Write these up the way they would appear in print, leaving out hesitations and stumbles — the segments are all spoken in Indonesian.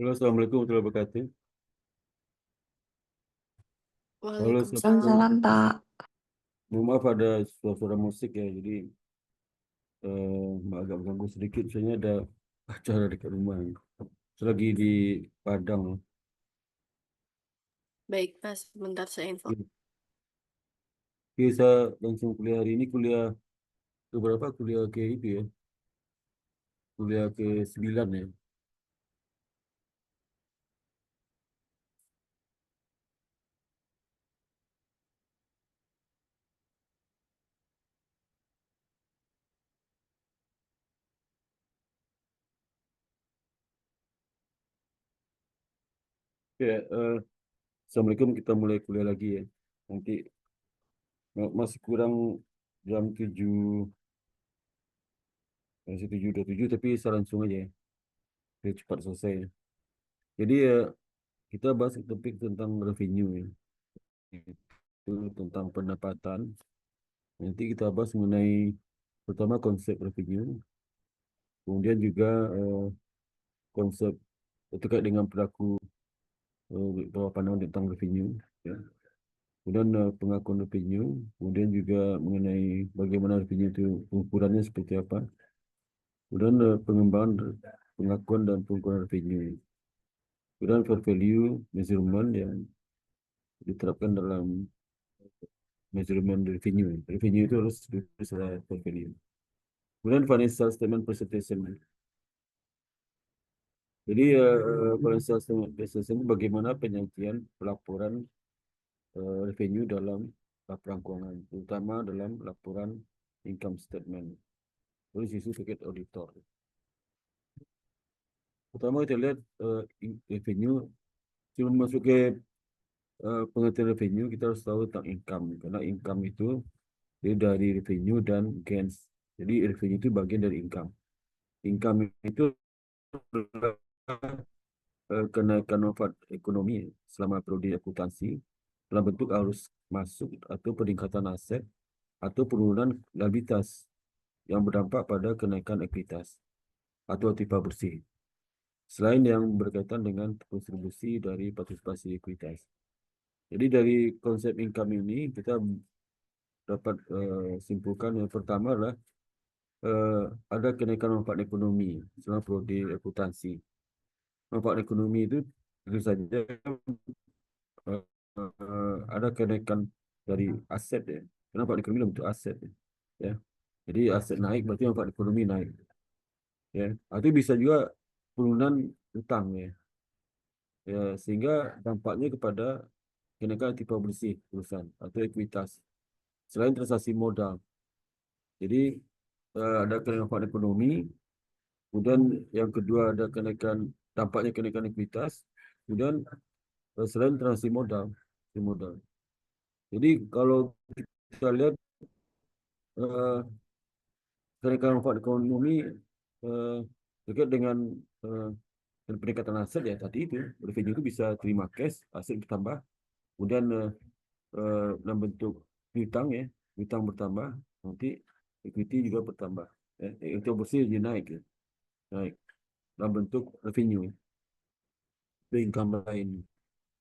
Halo, Assalamualaikum warahmatullahi wabarakatuh. Halo, Assalamualaikum. Waalaikumsalam, Pak. Mohon maaf ada suara musik ya, jadi agak mengganggu sedikit. Soalnya ada acara dekat rumah. Saya lagi di Padang. Baik, Mas. Bentar saya info. Oke, saya langsung kuliah hari ini, kuliah ke berapa? Kuliah ke itu ya, kuliah ke 9 ya. Oke, Assalamualaikum, kita mulai kuliah lagi ya. Nanti masih kurang jam 7, masih 7.27, tapi saya langsung aja ya, biar cepat selesai ya. Jadi kita bahas topik tentang revenue ya. Itu tentang pendapatan. Nanti kita bahas mengenai pertama konsep revenue, kemudian juga konsep terkait dengan perilaku bahwa pandangan tentang revenue, ya. Kemudian pengakuan revenue, kemudian juga mengenai bagaimana revenue itu pengukurannya seperti apa, kemudian pengembangan pengakuan dan pengukuran revenue, kemudian fair value measurement yang diterapkan dalam measurement revenue. Revenue itu harus sesuai fair value. Kemudian financial statement presentation. Jadi financial statement presentation itu bagaimana penyajian pelaporan revenue dalam laporan keuangan, terutama dalam laporan income statement. Terus isu terkait auditor. Pertama kita lihat revenue. Sebelum masuk ke pengertian revenue, kita harus tahu tentang income. Karena income itu dia dari revenue dan gains. Jadi revenue itu bagian dari income. Income itu adalah kenaikan manfaat ekonomi selama periode akuntansi dalam bentuk arus masuk atau peningkatan aset atau penurunan liabilitas yang berdampak pada kenaikan ekuitas atau aktiva bersih. Selain yang berkaitan dengan kontribusi dari partisipasi ekuitas. Jadi dari konsep income ini kita dapat simpulkan yang pertama adalah eh, ada kenaikan manfaat ekonomi selama periode akuntansi. Manfaat ekonomi itu tentu saja ada kenaikan dari aset ya. Karena manfaat ekonomi dalam bentuk aset ya. Ya. Jadi aset naik berarti manfaat ekonomi naik ya. Atau bisa juga penurunan utang ya. Ya, sehingga dampaknya kepada kenaikan aktiva bersih perusahaan atau ekuitas. Selain transaksi modal. Jadi ada kenaikan manfaat ekonomi, kemudian yang kedua ada kenaikan dampaknya kenaikan ekuitas, kemudian selain transaksi modal. Jadi kalau kita lihat eh, kenaikan manfaat ekonomi eh, terkait dengan eh, peningkatan aset ya tadi itu revenue itu bisa terima cash, aset bertambah, kemudian dalam bentuk piutang ya, piutang bertambah, nanti equity juga bertambah. Ya, itu bersih jadi naik ya, naik dalam bentuk revenue, itu income lain.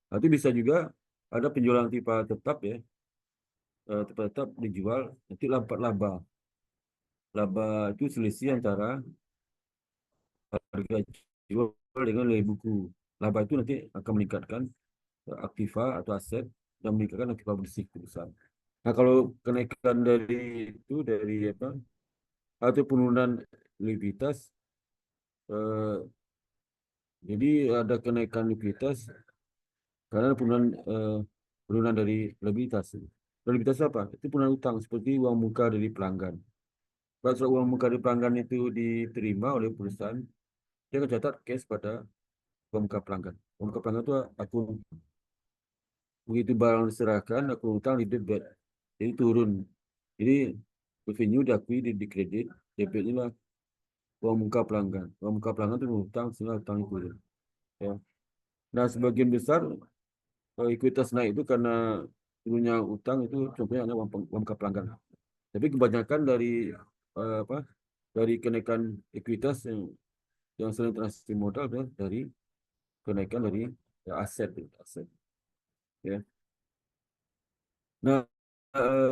Nanti bisa juga ada penjualan tipe tetap ya, tipe tetap dijual, nanti dapat laba. Laba itu selisih antara harga jual dengan nilai buku. Laba itu nanti akan meningkatkan aktiva atau aset dan meningkatkan aktiva bersih perusahaan. Nah, kalau kenaikan dari itu dari apa atau penurunan likuiditas, eh, jadi ada kenaikan likuiditas karena penurunan dari likuiditas. Likuiditas apa? Itu penurunan utang seperti uang muka dari pelanggan. Kalau uang muka dari pelanggan itu diterima oleh perusahaan, dia akan catat cash pada uang muka pelanggan. Uang muka pelanggan itu akun. Begitu barang diserahkan, akun utang di debit. Jadi turun. Jadi revenue diakui di kredit, debitnya lah uang muka pelanggan. Uang muka pelanggan itu utang, sehingga utang itu turun. Ya. Nah, sebagian besar ekuitas naik itu karena turunnya utang itu contohnya ada uang muka pelanggan. Tapi kebanyakan dari apa? Dari kenaikan ekuitas yang selain transaksi modal adalah dari kenaikan dari ya, aset ya. Nah,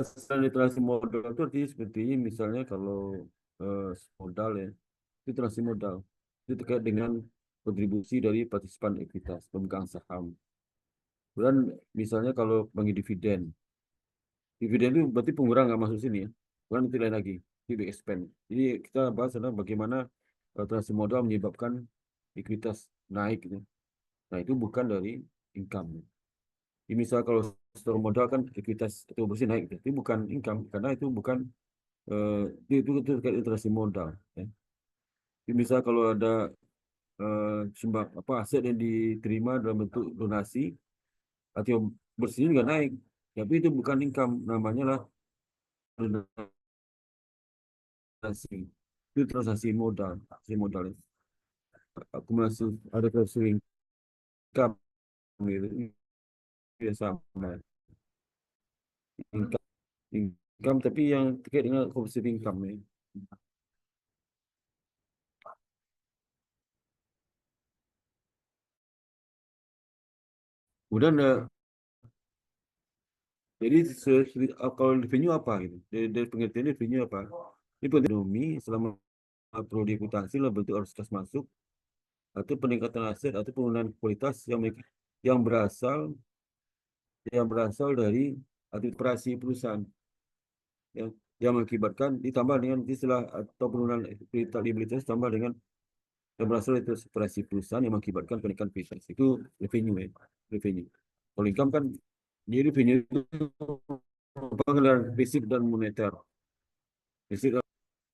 selain literasi modal itu artinya seperti ini, misalnya kalau modal ya, itu literasi modal itu terkait dengan kontribusi dari partisipan ekuitas pemegang saham. Kemudian misalnya kalau bagi dividen, dividen itu berarti pengurang nggak masuk sini ya, bukan itu lain lagi, itu di expand. Jadi kita bahas adalah bagaimana literasi modal menyebabkan ekuitas naik gitu. Nah itu bukan dari income. Jadi misal kalau store modal kan ekuitas itu bersih naik, gitu. Itu bukan income karena itu bukan eh, itu terkait literasi modal. Ya. Jadi misal kalau ada sumbang apa aset yang diterima dalam bentuk donasi atau bersih juga naik, tapi itu bukan income, namanya lah donasi. Itu transaksi modal, transaksi modal. Akumulasi ada transaksi income gitu. Ya sama income, income tapi yang terkait dengan komposisi income ya. Kemudian jadi kalau revenue apa gitu? Dari pengertian revenue apa? Ini pengertian ekonomi selama perlu diakuntansi lah bentuk arus kas masuk atau peningkatan aset atau penurunan kualitas yang berasal yang berasal dari operasi perusahaan yang mengakibatkan ditambah dengan istilah atau penurunan liabilitas tambah dengan yang berasal dari operasi perusahaan yang mengakibatkan kenaikan kualitas itu revenue ya, revenue. Kalau income kan jadi revenue itu pengeluaran fisik dan moneter. Fisik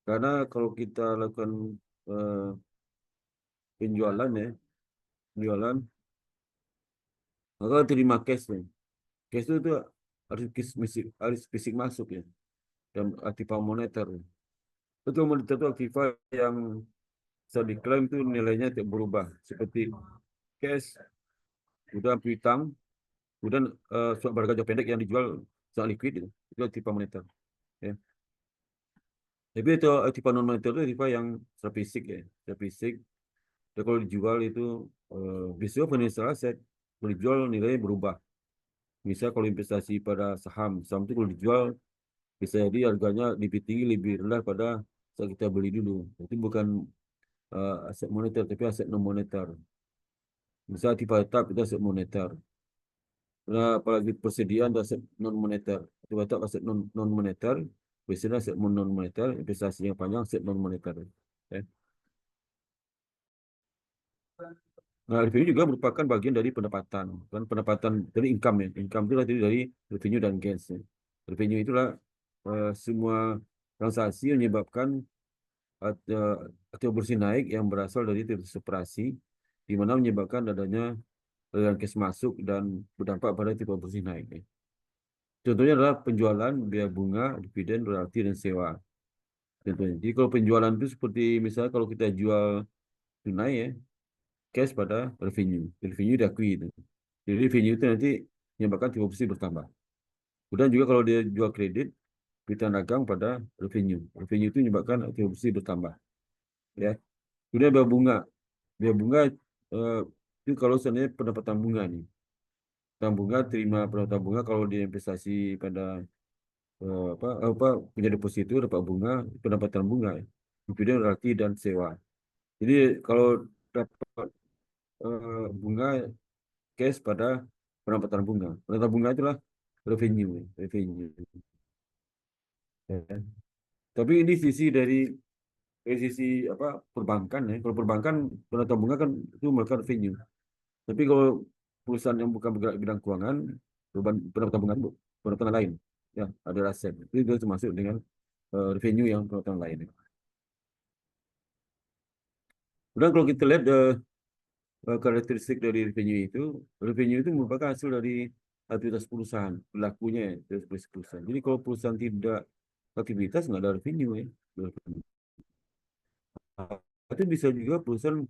karena kalau kita lakukan eh, penjualan ya, penjualan maka terima cash nih. Cash itu harus fisik masuk ya. Dan aktiva moneter. Itu moneter itu aktiva yang bisa diklaim itu nilainya tidak berubah. Seperti cash, udah piutang, kemudian surat berharga jangka pendek yang dijual secara liquid itu aktiva moneter. Ya. Tapi itu aktiva non moneter itu aktiva yang secara fisik ya, secara fisik. Dan kalau dijual itu biasanya financial asset, kalau dijual nilainya berubah. Misal kalau investasi pada saham, saham itu kalau dijual bisa jadi harganya lebih tinggi, lebih rendah pada saat kita beli dulu. Itu bukan aset moneter, tapi aset non moneter. Misal tipe tetap itu aset moneter. Nah, apalagi persediaan itu aset non moneter. Tipe tetap aset non moneter, biasanya aset non moneter, investasi yang panjang aset non moneter. Ya. Nah, revenue juga merupakan bagian dari pendapatan. Kan pendapatan dari income ya. Income itu tadi dari revenue dan gains. Ya. Revenue itulah semua transaksi yang menyebabkan atau, atau bersih naik yang berasal dari transaksi operasi, di mana menyebabkan adanya aliran cash masuk dan berdampak pada tipe bersih naik. Ya. Contohnya adalah penjualan, biaya bunga, dividen, royalti, dan sewa. Contohnya. Jadi kalau penjualan itu seperti misalnya kalau kita jual tunai ya, cash pada revenue. Revenue diakui itu. Jadi revenue itu nanti menyebabkan tipe bersih bertambah. Kemudian juga kalau dia jual kredit, kita dagang pada revenue. Revenue itu menyebabkan tipe bersih bertambah. Ya. Kemudian biaya bunga. Biaya bunga eh, itu kalau seandainya pendapatan bunga nih. Pendapatan bunga terima pendapatan bunga kalau dia investasi pada apa punya deposito dapat bunga, pendapatan bunga ya. Dividen royalti dan sewa. Jadi kalau dapat bunga cash pada pendapatan bunga. Pendapatan bunga itulah revenue, ya, revenue. Ya. Tapi ini dari sisi apa perbankan ya. Kalau perbankan pendapatan bunga kan itu melakukan revenue. Tapi kalau perusahaan yang bukan bergerak di bidang keuangan, pendapatan bunga itu pendapatan lain. Ya, ada aset. Itu termasuk dengan revenue yang pendapatan lain. Kemudian kalau kita lihat karakteristik dari revenue itu merupakan hasil dari aktivitas perusahaan, berlakunya ya, dari perusahaan. Jadi kalau perusahaan tidak aktivitas, nggak ada revenue ya. Tapi bisa juga perusahaan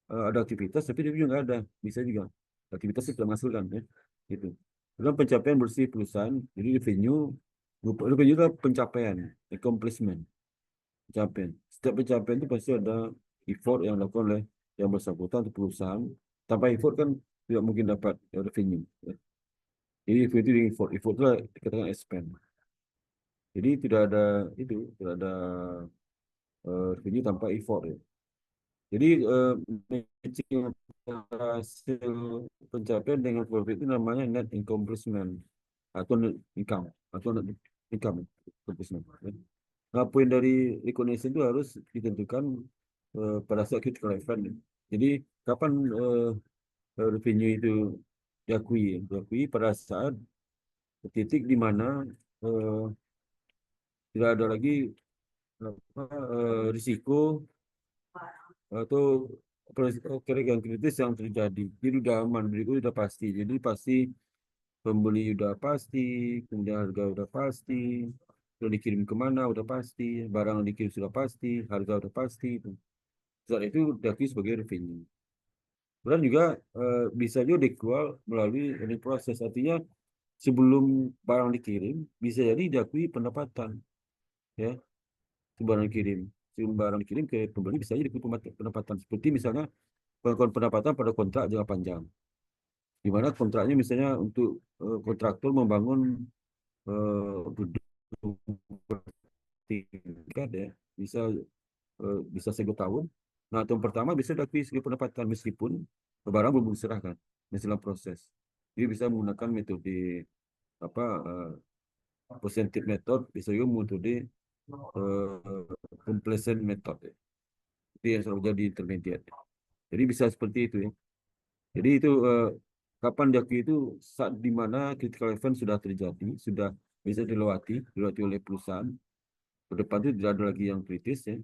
ada aktivitas, tapi revenue nggak ada. Bisa juga. Aktivitas itu tidak menghasilkan ya. Gitu. Dalam pencapaian bersih perusahaan, jadi revenue itu adalah pencapaian, accomplishment, pencapaian. Setiap pencapaian itu pasti ada effort yang dilakukan oleh yang bersangkutan untuk perusahaan tanpa effort kan tidak mungkin dapat revenue. Ya. Jadi itu effort, effort itu dikatakan expand. Jadi tidak ada revenue tanpa effort ya. Jadi matching antara hasil pencapaian dengan profit itu namanya net accomplishment atau net income atau net income accomplishment. Ya. Nah, poin dari recognition itu harus ditentukan pada saat critical event. Ya. Jadi kapan revenue itu diakui, diakui pada saat titik di mana eh, tidak ada lagi apa, risiko atau kerugian kritis yang terjadi. Jadi udah aman, berikut udah pasti. Jadi pasti pembeli udah pasti, kemudian harga udah pasti, udah dikirim kemana udah pasti, barang yang dikirim sudah pasti, harga udah pasti. Saat itu diakui sebagai revenue. Kemudian juga bisa juga dijual melalui ini proses. Artinya sebelum barang dikirim, bisa jadi diakui pendapatan. Ya, barang dikirim. Sebelum barang dikirim ke pembeli bisa jadi diakui pendapatan. Seperti misalnya pengakuan pendapatan pada kontrak jangka panjang. Di mana kontraknya misalnya untuk kontraktor membangun gedung bertingkat ya, bisa bisa 1 tahun. Nah, tahun pertama bisa diakui sebagai pendapatan meskipun barang belum diserahkan masih dalam proses. Jadi bisa menggunakan metode apa percentage method, bisa juga metode completion method ya. Itu yang selalu jadi intermediate. Jadi bisa seperti itu ya. Jadi itu kapan diakui itu saat di mana critical event sudah terjadi, sudah bisa dilewati oleh perusahaan. Ke depan itu tidak ada lagi yang kritis ya.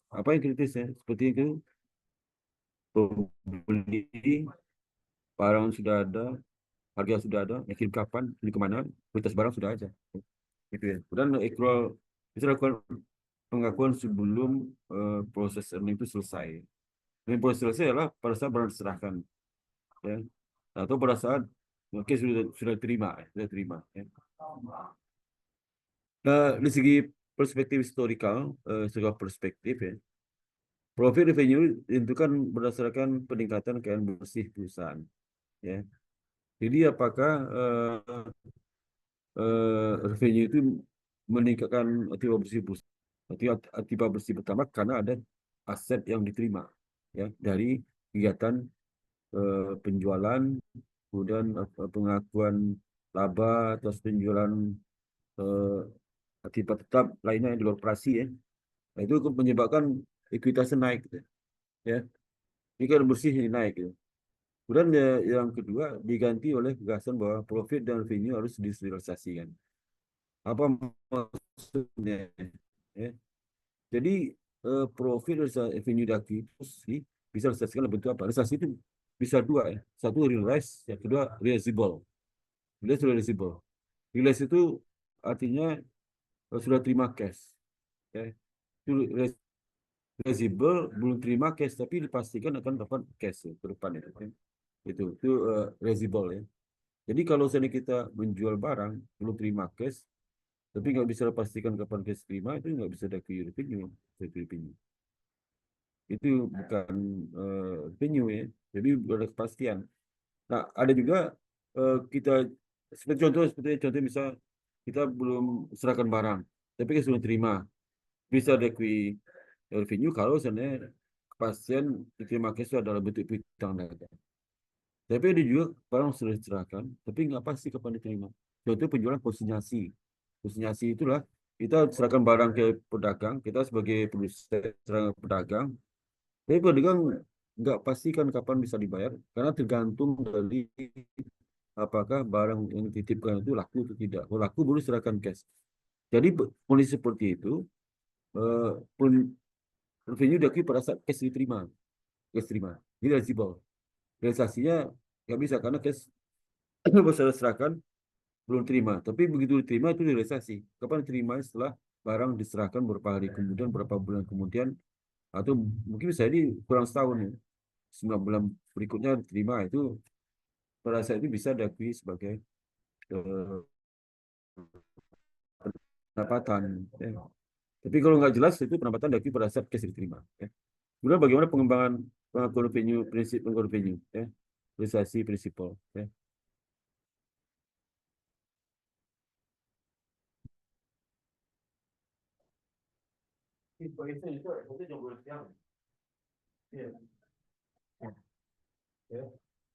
Apa yang kritis ya? Seperti itu, pembeli barang sudah ada, harga sudah ada, kirim kapan, beli kemana, kualitas barang sudah ada. Gitu ya. Dan equal bisa lakukan pengakuan sebelum proses earning itu selesai. Dan proses selesai adalah pada saat barang diserahkan, ya. Atau pada saat mungkin sudah terima, ya, sudah terima. Ya. Di segi perspektif historical, sebuah perspektif ya, profit revenue ditentukan berdasarkan peningkatan kekayaan bersih perusahaan. Ya. Jadi apakah revenue itu meningkatkan aktiva bersih perusahaan? Aktiva bersih pertama karena ada aset yang diterima ya dari kegiatan penjualan, kemudian pengakuan laba atas penjualan eh, akibat tetap lainnya yang di luar operasi ya. Nah, itu menyebabkan ekuitasnya naik gitu, ya. Ini kan bersih ini naik gitu. Kemudian ya, yang kedua diganti oleh gagasan bahwa profit dan revenue harus diserialisasikan. Apa maksudnya? Ya. Jadi profit dan revenue dari itu sih bisa diserialisasikan dalam bentuk apa? Realisasi itu bisa dua ya. Satu realize, yang kedua realizable. Realizable. Realize itu artinya sudah terima cash. Ya. Itu realizable belum terima cash tapi dipastikan akan dapat cash ya, ke depan itu. Ya. Itu realizable ya. Jadi kalau misalnya kita menjual barang belum terima cash, tapi nggak bisa pastikan kapan cash terima, itu nggak bisa ada revenue, revenue. Itu bukan revenue ya. Jadi ada kepastian. Nah, ada juga kita seperti contoh misal kita belum serahkan barang, tapi kita sudah terima, bisa diakui revenue kalau sebenarnya kepastian diterima cash itu adalah bentuk piutang dagang. Tapi ada juga barang sudah diserahkan, tapi nggak pasti kapan diterima. Contoh penjualan konsinyasi. Konsinyasi itulah kita serahkan barang ke pedagang, kita sebagai produsen serahkan ke pedagang, tapi pedagang nggak pastikan kapan bisa dibayar, karena tergantung dari apakah barang yang dititipkan itu laku atau tidak. Kalau laku baru serahkan cash. Jadi kondisi seperti itu, eh, revenue diakui pada saat cash diterima. Cash terima. Ini realizable. Realisasinya nggak bisa karena cash saya serahkan belum terima. Tapi begitu diterima itu realisasi. Kapan diterima? Setelah barang diserahkan beberapa hari kemudian, beberapa bulan kemudian, atau mungkin bisa jadi kurang setahun ya. 9 bulan berikutnya diterima itu pada saat itu bisa diakui sebagai eh, pendapatan. Ya. Tapi kalau nggak jelas itu pendapatan diakui pada saat cash diterima. Ya. Kemudian bagaimana pengembangan pengakuan venue, prinsip pengakuan venue, ya. Realisasi prinsipal, ya.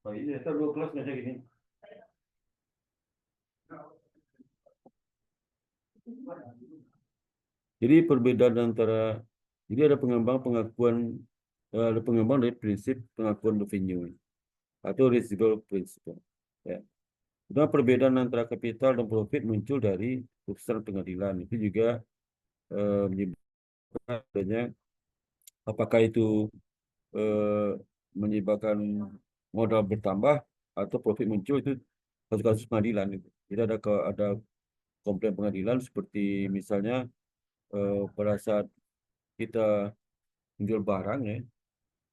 Oh, ini kita dua kelas macam gini. Jadi perbedaan antara jadi ada pengembang pengakuan ada pengembang dari prinsip pengakuan revenue atau residual principle. Ya. Nah, perbedaan antara kapital dan profit muncul dari putusan pengadilan. Itu juga menyebabkan adanya apakah itu eh, menyebabkan modal bertambah atau profit muncul itu kasus-kasus pengadilan itu. Jadi ada komplain pengadilan seperti misalnya pada saat kita menjual barang ya,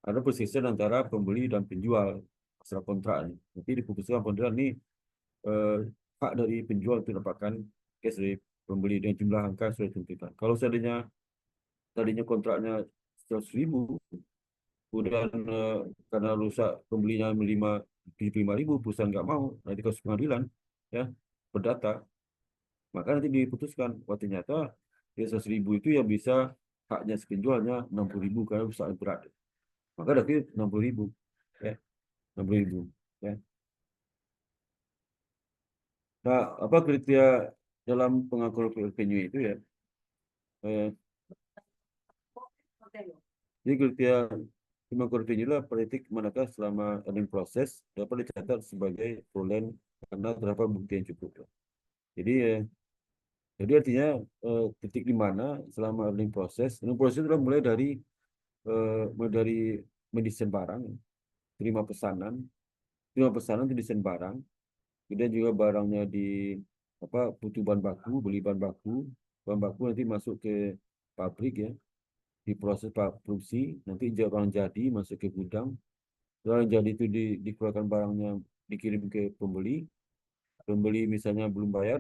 ada perselisihan antara pembeli dan penjual masalah kontrak ini. Nanti diputuskan pengadilan ini eh, hak dari penjual untuk dapatkan cash dari pembeli dengan jumlah angka yang sudah ditentukan. Kalau tadinya kontraknya 100.000, kemudian karena rusak pembelinya 75.000, perusahaan nggak mau, nanti kasus pengadilan ya berdata, maka nanti diputuskan, wah ternyata dari 100.000 itu yang bisa haknya si penjualnya 60.000 karena rusak berat, maka berarti 60.000 ya 60.000 ya. Nah, apa kriteria dalam pengakuan venue itu ya? Eh, jadi kriteria pengakuan venue adalah politik manakah selama earning proses dapat dicatat sebagai perolehan karena terdapat bukti yang cukup. Jadi artinya titik di mana selama earning proses itu adalah mulai dari mendesain barang, terima pesanan, itu desain barang, kemudian juga barangnya di apa butuh bahan baku, beli bahan baku nanti masuk ke pabrik ya, diproses produksi, nanti barang jadi masuk ke gudang, barang jadi itu dikeluarkan barangnya dikirim ke pembeli, pembeli misalnya belum bayar,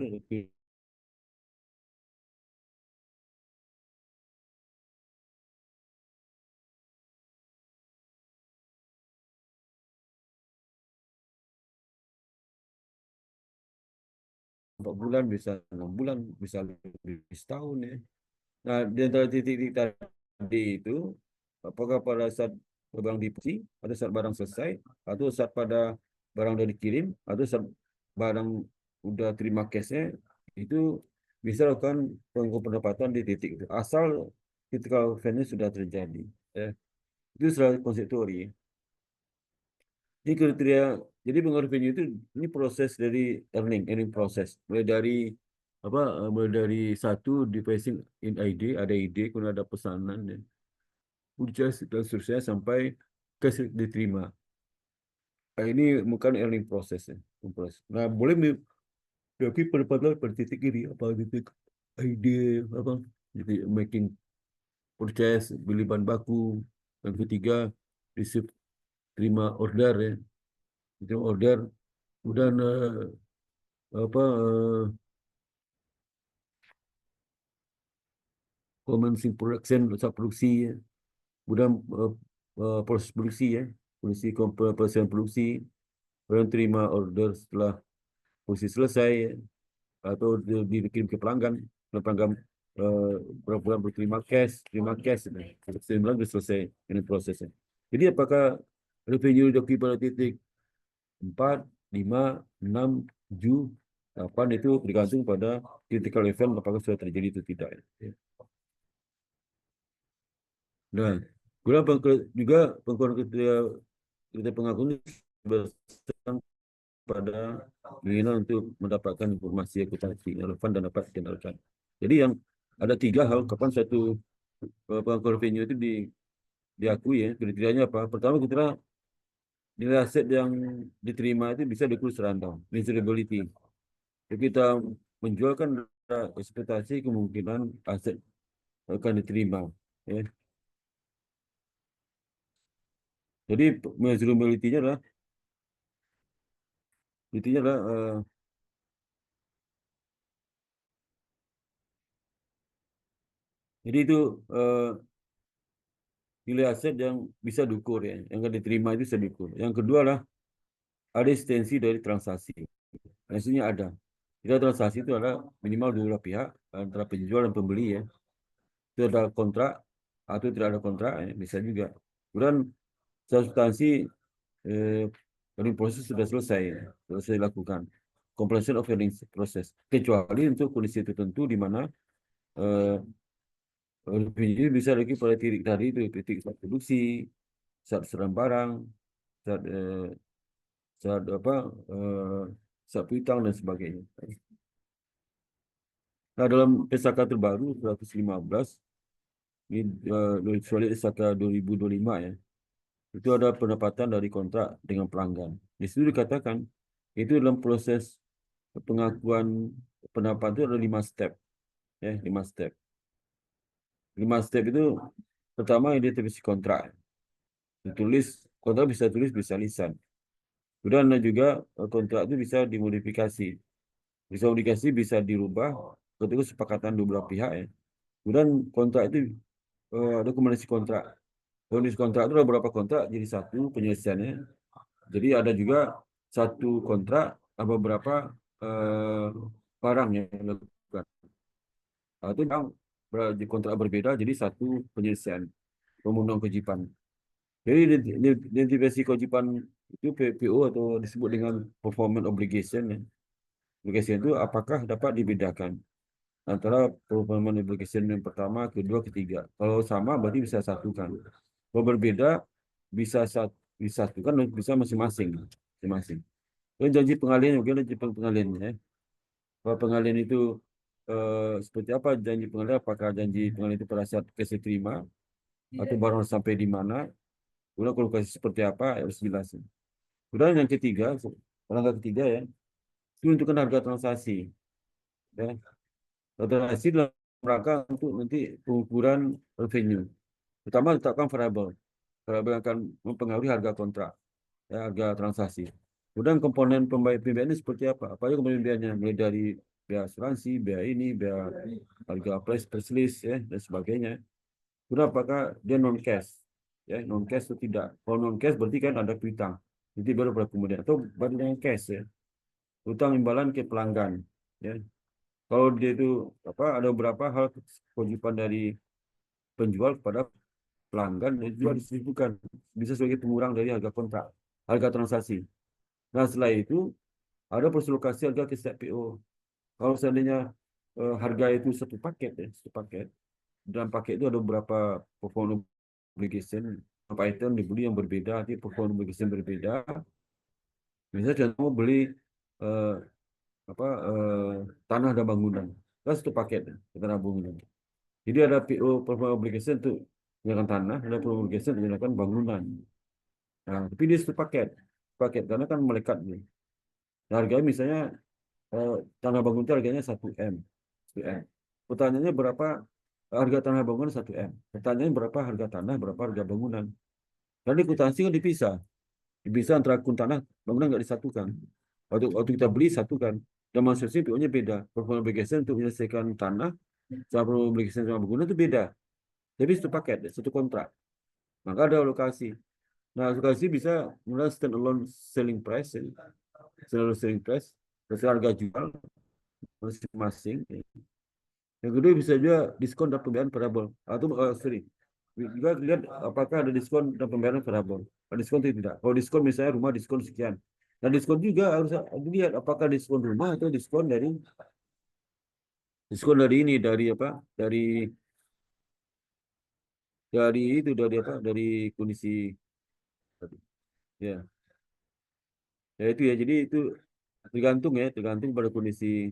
empat bulan bisa 6 bulan, bisa lebih setahun ya. Nah, di antara titik-titik tadi itu, apakah pada saat barang dipuji, atau saat barang selesai, atau saat pada barang udah dikirim, atau saat barang udah terima cashnya, itu bisa lakukan pengukuran pendapatan di titik itu. Asal critical event sudah terjadi. Ya. Itu secara konseptual. Jadi kriteria, jadi pengaruh venue itu ini proses dari earning proses. Mulai dari satu devising in ide, ada ide, kemudian ada pesanan, dan purchase dan seterusnya sampai cash diterima. Nah, ini bukan earning proses ya. Proses. Nah, boleh tapi pendapatan pada titik ini apa titik ide apa jadi making purchase beli bahan baku, yang ketiga receive terima order ya, itu order, kemudian apa commencing production, masa produksi ya. Kemudian proses produksi ya, proses produksi, kemudian terima order setelah produksi selesai ya, atau dikirim ke pelanggan, pelanggan eh, berapa bulan berterima cash, terima cash, bulan sudah selesai ini prosesnya. Jadi apakah revenue joki pada titik 4, 5, 6, 7, 8 itu bergantung pada critical event apakah sudah terjadi atau tidak. Ya. Nah, kemudian juga pengakuan kita pengakuan berdasarkan pada keinginan untuk mendapatkan informasi akuntansi yang relevan dan dapat dikendalikan. Jadi yang ada 3 hal kapan satu pengakuan revenue itu diakui ya. Kriterianya apa? Pertama, kita nilai aset yang diterima itu bisa diukur rundown, measurability. Jadi kita menjual kan ada ekspektasi kemungkinan aset akan diterima. Ya. Jadi measurability-nya adalah intinya adalah jadi itu nilai aset yang bisa diukur ya, yang akan diterima itu bisa diukur. Yang kedua lah ada eksistensi dari transaksi. Maksudnya ada. Jika transaksi itu ada minimal dua belah pihak antara penjual dan pembeli ya. Itu ada kontrak atau tidak ada kontrak ya, bisa juga. Kemudian substansi earning proses sudah selesai, ya, selesai dilakukan. Completion of earning process. Kecuali untuk kondisi tertentu di mana eh, revenue bisa lagi pada titik tadi itu, titik saat produksi, saat serang barang, saat saat apa eh, saat piutang dan sebagainya. Nah, dalam PSAK terbaru 115 ini kecuali PSAK 2025 ya, itu ada pendapatan dari kontrak dengan pelanggan. Di situ dikatakan itu dalam proses pengakuan pendapatan itu ada 5 step ya, 5 step. 5 step itu pertama identifikasi kontrak. Ditulis kontrak bisa tulis bisa lisan. Kemudian ada juga kontrak itu bisa dimodifikasi. Bisa modifikasi bisa dirubah ketika kesepakatan dua belah pihak ya. Kemudian kontrak itu ada kombinasi kontrak. Kombinasi kontrak itu ada beberapa kontrak jadi satu penyelesaiannya. Jadi ada juga satu kontrak ada beberapa eh, barang yang dilakukan. Itu yang di kontrak berbeda jadi satu penyelesaian pemenuhan kewajiban. Jadi identifikasi kewajiban itu PO atau disebut dengan performance obligation ya. Obligation itu apakah dapat dibedakan antara performance obligation yang pertama, kedua, ketiga. Kalau sama berarti bisa satukan. Kalau berbeda bisa disatukan dan bisa masing-masing. Masing-masing. Dan janji pengalian, mungkin janji pengalian ya. Kalau pengalian itu seperti apa janji pengalian? Apakah janji pengalian itu pada saat kasih terima atau baru sampai di mana? Kemudian kalau kasih seperti apa harus jelasin. Kemudian yang ketiga, langkah ketiga ya, itu menentukan harga transaksi. Ya. Transaksi dalam rangka untuk nanti pengukuran revenue. Pertama letakkan variabel. Variabel yang akan mempengaruhi harga kontrak, ya, harga transaksi. Kemudian komponen pembiayaan seperti apa? Apa aja komponen pembiayaannya? Mulai dari biaya asuransi, biaya ini, biaya harga price per list, ya, dan sebagainya. Kemudian apakah dia non cash, ya, non cash atau tidak? Kalau non cash berarti kan ada piutang. Jadi baru pada kemudian atau baru yang cash ya. Utang imbalan ke pelanggan, ya. Kalau dia itu apa ada beberapa hal kewajiban dari penjual kepada pelanggan dan juga distribusikan bisa sebagai pengurang dari harga kontrak, harga transaksi. Nah, setelah itu ada perselokasi harga ke setiap PO. Kalau seandainya harga itu satu paket ya, satu paket. Dalam paket itu ada beberapa performance obligation, beberapa item dibeli yang berbeda, nanti performance obligation berbeda. Misalnya contoh mau beli eh, apa tanah dan bangunan, kan satu paket ya, tanah bangunan. Jadi ada PO performance obligation untuk menyediakan tanah, ada performance obligation untuk menyediakan bangunan. Nah, tapi dia satu paket, paket karena kan melekat nih. Nah, harganya misalnya eh, tanah bangun itu harganya 1 M. 1 M. Pertanyaannya berapa harga tanah bangunan 1 M. Pertanyaannya berapa harga tanah, berapa harga bangunan. Karena akuntansi kan dipisah. Dipisah antara akun tanah, bangunan nggak disatukan. Waktu kita beli satukan. Dan maksudnya PO-nya beda. Performance obligation untuk menyelesaikan tanah, sama performance obligation sama bangunan itu beda. Tapi satu paket, satu kontrak. Maka ada alokasi. Nah, alokasi bisa mulai stand alone selling price, ya. Stand alone selling price, terus harga jual masing-masing. Yang kedua bisa juga diskon dan pembayaran variabel. Atau sorry, juga lihat apakah ada diskon dan pembayaran variabel. Ada diskon atau tidak. Kalau diskon misalnya rumah diskon sekian. Dan diskon juga harus dilihat apakah diskon rumah atau diskon dari ini dari apa? Dari itu dari apa? Dari kondisi ya. Ya itu ya. Jadi itu tergantung ya, tergantung pada kondisi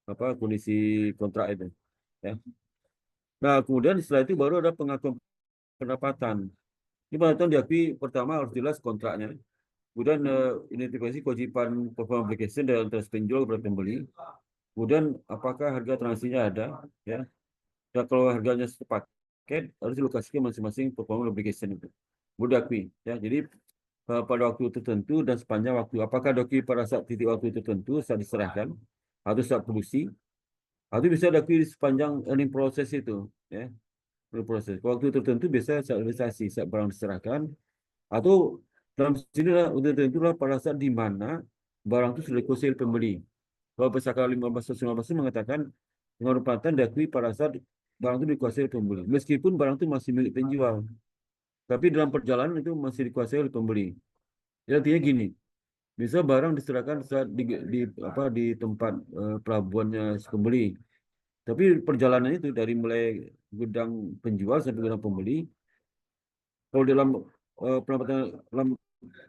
apa? Kondisi kontrak itu. Ya. Nah, kemudian setelah itu baru ada pengakuan pendapatan. Ini pendapatan diakui pertama harus jelas kontraknya. Kemudian identifikasi kewajiban performance obligation dari antara penjual kepada pembeli. Kemudian apakah harga transaksinya ada, ya. Dan kalau harganya sepaket harus dilokasikan masing-masing performance obligation itu. Mudah diakui, ya. Jadi pada waktu tertentu dan sepanjang waktu. Apakah diakui pada saat titik waktu tertentu saat diserahkan atau saat produksi, atau bisa diakui di sepanjang earning proses itu, ya. berproses. Waktu tertentu biasa saat realisasi, saat barang diserahkan, atau dalam sini lah waktu tertentu lah pada saat di mana barang itu sudah dikuasai oleh pembeli. Kalau Pusaka 15 itu mengatakan penghormatan diakui pada saat barang itu dikuasai oleh pembeli. Meskipun barang itu masih milik penjual, tapi dalam perjalanan itu masih dikuasai oleh pembeli. Jadi artinya gini, bisa barang diserahkan saat di tempat pelabuhannya si pembeli. Tapi perjalanan itu dari mulai gudang penjual sampai gudang pembeli, kalau dalam penempatan dalam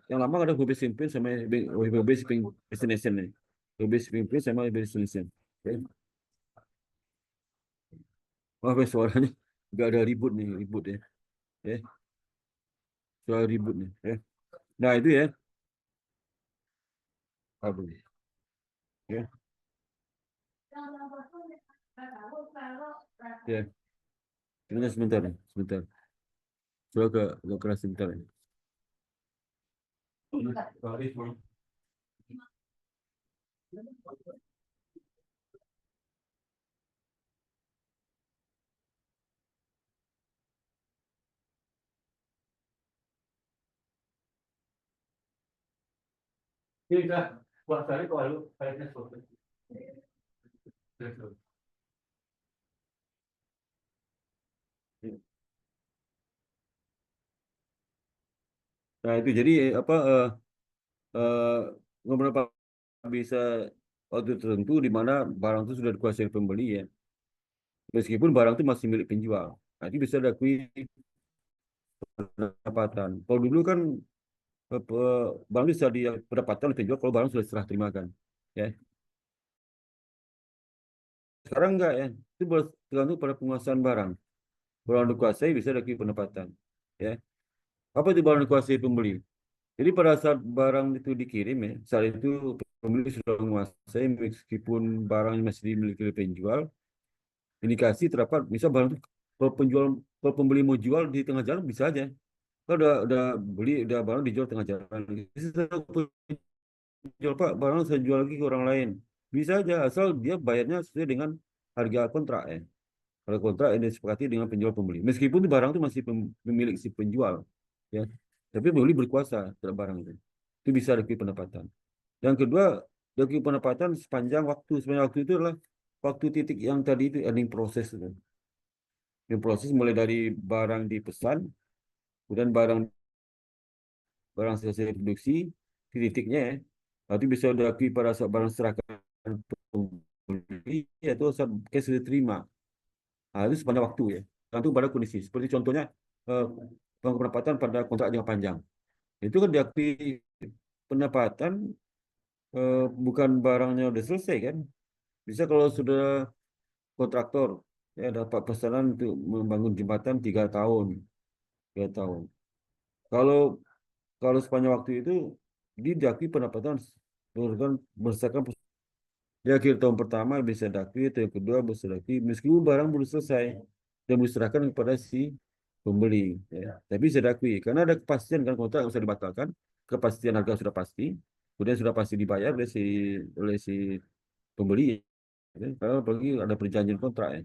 yang lama ada hube simpin sama hube shipping destination nih. Hube shipping place sama hube destination. Oke. Wah, suaranya nggak ada ribut nih, ribut ya. Ya, suara ribut nih. Ya. Nah itu ya. Kabel. Ya. Ya. Sebentar nih, sebentar. Coba agak keras sebentar ya. Ini kak, buat saya kalau kayaknya selesai. Nah itu jadi apa beberapa bisa waktu tertentu di mana barang itu sudah dikuasai pembeli ya, meskipun barang itu masih milik penjual. Nah, itu bisa diakui pendapatan. Kalau dulu kan barang bisa di pendapatan oleh penjual kalau barang sudah serah terima kan, ya. Sekarang enggak ya, itu tergantung pada penguasaan barang. Barang dikuasai bisa diakui pendapatan, ya. Apa itu barang dikuasai pembeli? Jadi pada saat barang itu dikirim ya, saat itu pembeli sudah menguasai meskipun barang masih dimiliki oleh penjual, indikasi terdapat misal barang itu kalau pembeli mau jual di tengah jalan bisa aja. Kalau udah beli udah barang dijual tengah jalan. Bisa jual Pak, barang saya jual lagi ke orang lain. Bisa aja asal dia bayarnya sesuai dengan harga kontrak ya. Kalau kontrak yang disepakati dengan penjual pembeli. Meskipun itu barang itu masih pemilik si penjual ya. Tapi pembeli berkuasa terhadap barang itu. Itu bisa dari pendapatan. Yang kedua, dari pendapatan sepanjang waktu itu adalah waktu titik yang tadi itu ending proses itu. Yang proses mulai dari barang dipesan, kemudian barang barang selesai produksi, titiknya ya. Nanti bisa diakui pada saat barang serahkan pembeli atau saat cash sudah terima. Nah, itu sepanjang waktu ya. Tentu pada kondisi. Seperti contohnya eh, pendapatan pada kontrak jangka panjang. Itu kan diakui pendapatan bukan barangnya udah selesai kan. Bisa kalau sudah kontraktor ya dapat pesanan untuk membangun jembatan 3 tahun, 3 tahun. Kalau kalau sepanjang waktu itu diakui pendapatan berdasarkan di akhir tahun pertama bisa diakui, tahun kedua bisa diakui meskipun barang belum selesai dan belum diserahkan kepada si pembeli. Ya. Tapi bisa diakui karena ada kepastian kan kontrak nggak bisa dibatalkan, kepastian harga sudah pasti, kemudian sudah pasti dibayar oleh si pembeli. Ya. Karena apalagi ada perjanjian kontrak ya.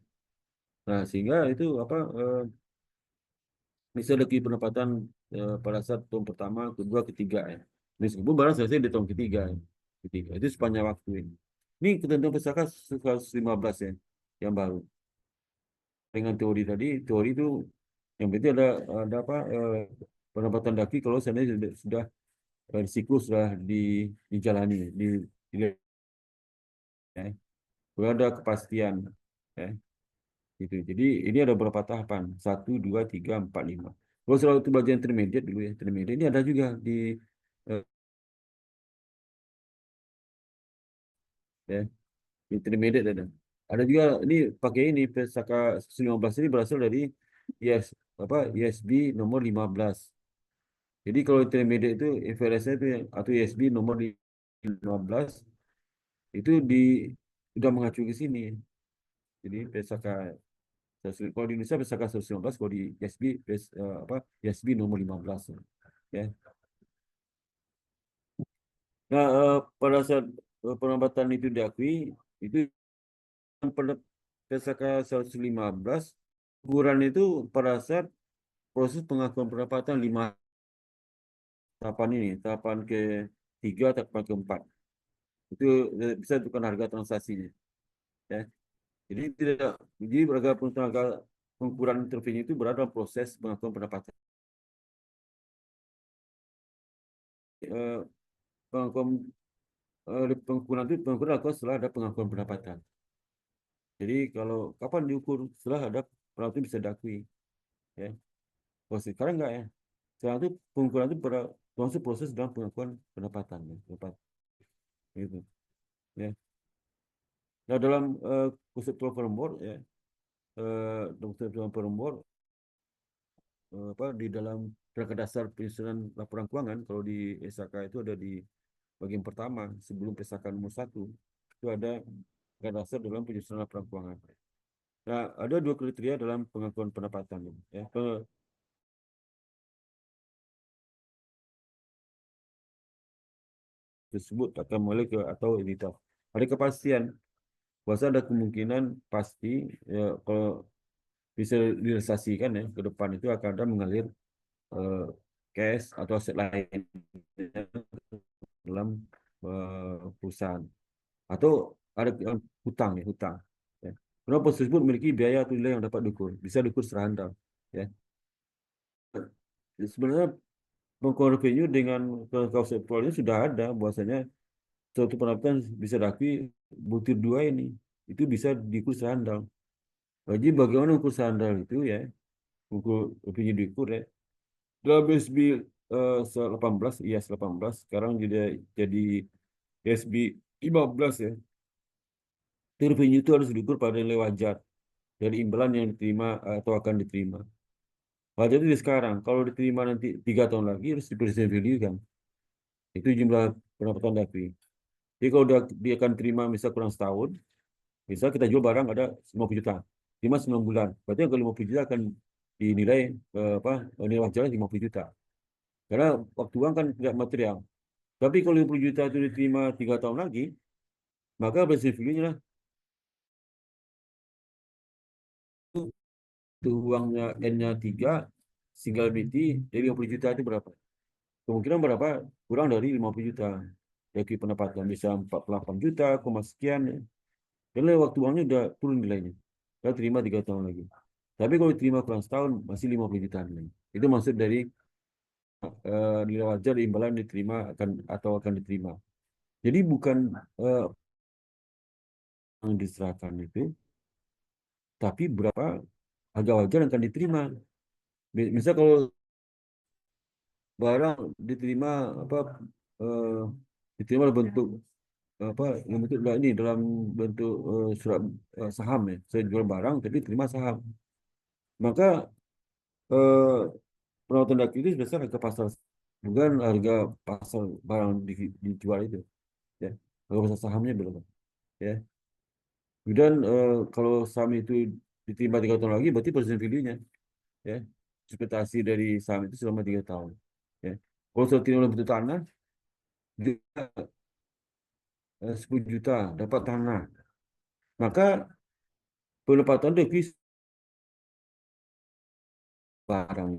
Nah sehingga itu apa bisa lagi pendapatan pada saat tahun pertama, kedua, ketiga ya. Meskipun barang selesai di tahun ketiga, ya. Ketiga itu sepanjang waktu ini. Ini ketentuan pesaka 115 ya, yang baru. Dengan teori tadi, teori itu yang penting ada apa pendapatan daki kalau seandainya sudah siklus sudah dijalani, di ya. Sudah ada kepastian, ya. Gitu. Jadi ini ada beberapa tahapan, 1, 2, 3, 4, 5. Kalau soal itu belajar intermediate dulu ya, intermediate ini ada juga di eh, ya, intermediate ada. Ada juga ini pakai ini Pesaka 15 ini berasal dari IS apa ISB nomor 15. Jadi kalau intermediate itu FRS-nya itu atau ISB nomor 15 itu sudah mengacu ke sini. Jadi Pesaka kalau di Indonesia Pesaka 115, kalau di ISB apa ISB nomor 15 ya. Nah, pada saat penempatan itu diakui, itu pada Pesaka 115 Ukuran itu pada saat proses pengakuan pendapatan 5 tahapan ini, tahapan ketiga, tahapan keempat. Itu bisa tentukan harga transaksinya. Ya. Jadi tidak, jadi beragam tenaga pengukuran intervensi itu berada dalam proses pengakuan pendapatan. Eh, pengakuan pengukuran itu pengukuran dilakukan setelah ada pengakuan pendapatan. Jadi kalau kapan diukur setelah ada pendapatan bisa diakui. Ya. Proses sekarang enggak ya. Sekarang itu pengukuran itu termasuk proses dalam pengakuan pendapatan. Ya. Gitu. Ya. Nah dalam konseptual framework ya, dalam konseptual framework apa di dalam kerangka dasar penyusunan laporan keuangan kalau di SAK itu ada di bagian pertama sebelum PSAK nomor 1 itu ada kerangka dasar dalam penyusunan laporan keuangan. Nah, ada 2 kriteria dalam pengakuan pendapatan ya. Tersebut akan mulai ke atau editor. Ada kepastian bahwa ada kemungkinan pasti ya, kalau bisa direalisasikan ya ke depan itu akan ada mengalir eh, cash atau aset lain dalam perusahaan atau ada hutang ya hutang ya. Kenapa tersebut memiliki biaya atau nilai yang dapat diukur bisa diukur secara handal ya. Sebenarnya pengukuran revenue dengan konseptualnya sudah ada bahwasanya suatu pendapatan bisa diakui butir dua ini itu bisa diukur secara handal. Jadi bagaimana ukur secara handal itu ya ukur revenue diukur ya dalam BSB 18 IAS 18 sekarang jadi BSB 15 ya. Revenue itu harus diukur pada nilai wajar dari imbalan yang diterima atau akan diterima. Wajar itu di sekarang. Kalau diterima nanti 3 tahun lagi harus di value kan. Itu jumlah pendapatan DAPI. Jadi kalau dia akan terima misal kurang setahun, misal kita jual barang ada 50 juta, terima 9 bulan. Berarti yang ke 50 juta akan dinilai apa nilai wajarnya 50 juta. Karena waktu uang kan tidak material. Tapi kalau 50 juta itu diterima 3 tahun lagi, maka present value-nya itu uangnya N-nya 3, singularity dari 50 juta itu berapa? Kemungkinan berapa? Kurang dari 50 juta. Jadi pendapatan bisa 48 juta, koma sekian. Ya. Dan waktu uangnya udah turun nilainya. Kita terima 3 tahun lagi. Tapi kalau diterima kurang setahun, masih 50 juta nilai. Itu maksud dari nilai wajar imbalan diterima atau akan diterima. Jadi bukan yang diserahkan itu, tapi berapa harga wajar yang akan diterima. Misal kalau barang diterima apa eh, diterima dalam bentuk apa dalam bentuk ini dalam bentuk surat saham ya saya jual barang tapi terima saham maka eh, perawatan daki itu berdasar harga pasar bukan harga pasar barang dijual itu ya harga pasar sahamnya berapa ya kemudian kalau saham itu diterima 3 tahun lagi berarti present value-nya ya ekspektasi dari saham itu selama 3 tahun ya kalau sudah terima dalam bentuk tanah dia 10 juta dapat tanah maka pendapatan devisa barang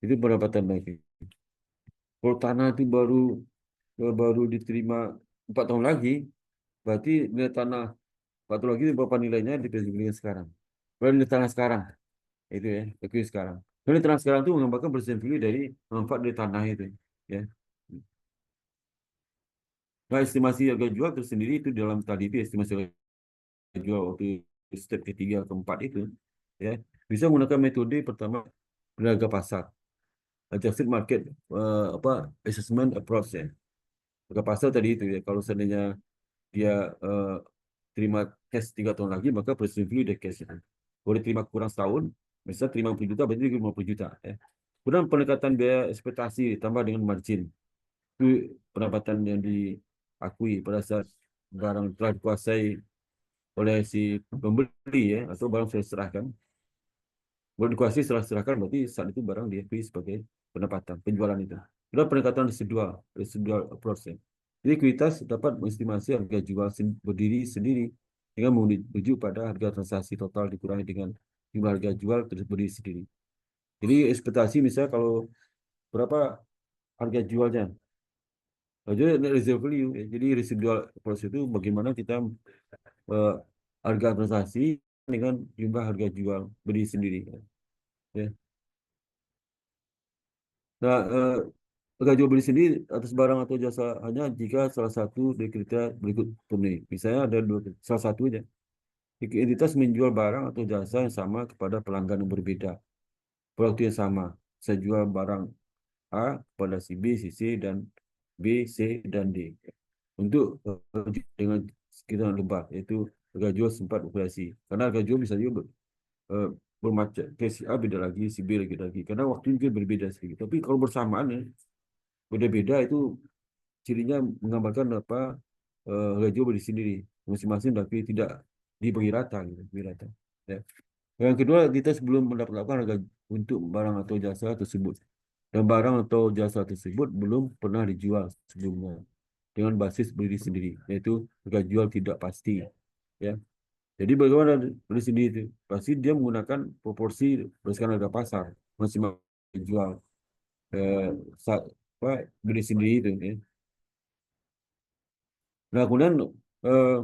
itu pendapatan lagi. Kalau tanah itu baru diterima 4 tahun lagi, berarti nilai tanah 4 tahun lagi berapa nilainya dibandingkan sekarang. Berapa nilai tanah sekarang itu ya, ekuivalen sekarang. Nilai tanah sekarang itu menggambarkan present value dari manfaat dari tanah itu, ya. Nah, estimasi harga jual tersendiri itu dalam tadi itu estimasi harga jual waktu step ketiga keempat itu, ya, bisa menggunakan metode pertama harga pasar, adjusted market apa assessment approach ya. Harga pasar tadi itu ya, kalau seandainya dia eh, terima cash 3 tahun lagi, maka present value dari cash itu. Kalau diterima kurang setahun, misalnya terima 50 juta, berarti 50 juta. Ya. Kemudian pendekatan biaya ekspektasi tambah dengan margin. Itu pendapatan yang diakui pada saat barang telah dikuasai oleh si pembeli ya, atau barang sudah diserahkan. Baru dikuasai setelah diserahkan, berarti saat itu barang diakui sebagai pendapatan, penjualan itu. Kedua pendekatan residual approach ya. Jadi ekuitas dapat mengestimasi harga jual berdiri sendiri dengan merujuk pada harga transaksi total dikurangi dengan jumlah harga jual terus berdiri sendiri. Jadi ekspektasi misalnya kalau berapa harga jualnya. Jadi reserve value, ya. Jadi residual cost itu bagaimana kita eh, harga transaksi dengan jumlah harga jual berdiri sendiri. Ya. Nah, harga jual beli sendiri atas barang atau jasa hanya jika salah satu dari kriteria berikut terpenuhi. Misalnya ada dua, salah satu aja. Entitas menjual barang atau jasa yang sama kepada pelanggan yang berbeda. Pada waktu yang sama, saya jual barang A kepada si B, si C, dan B, C, dan D. Untuk dengan sekitar lebah, yaitu harga jual sempat operasi. Karena harga jual bisa juga eh, bermacam. Kayak si A beda lagi, si B lagi. Karena waktu juga berbeda sedikit. Tapi kalau bersamaan ya, beda-beda itu cirinya menggambarkan apa harga jual beli sendiri masing-masing tapi tidak dibagi rata gitu, dibagi rata. Ya. Yang kedua, kita sebelum mendapatkan harga untuk barang atau jasa tersebut. Dan barang atau jasa tersebut belum pernah dijual sebelumnya dengan basis beli sendiri, yaitu harga jual tidak pasti. Ya. Jadi bagaimana beli sendiri itu? Pasti dia menggunakan proporsi berdasarkan harga pasar masing-masing jual eh, apa, beli sendiri itu. Ya. Nah, kemudian eh,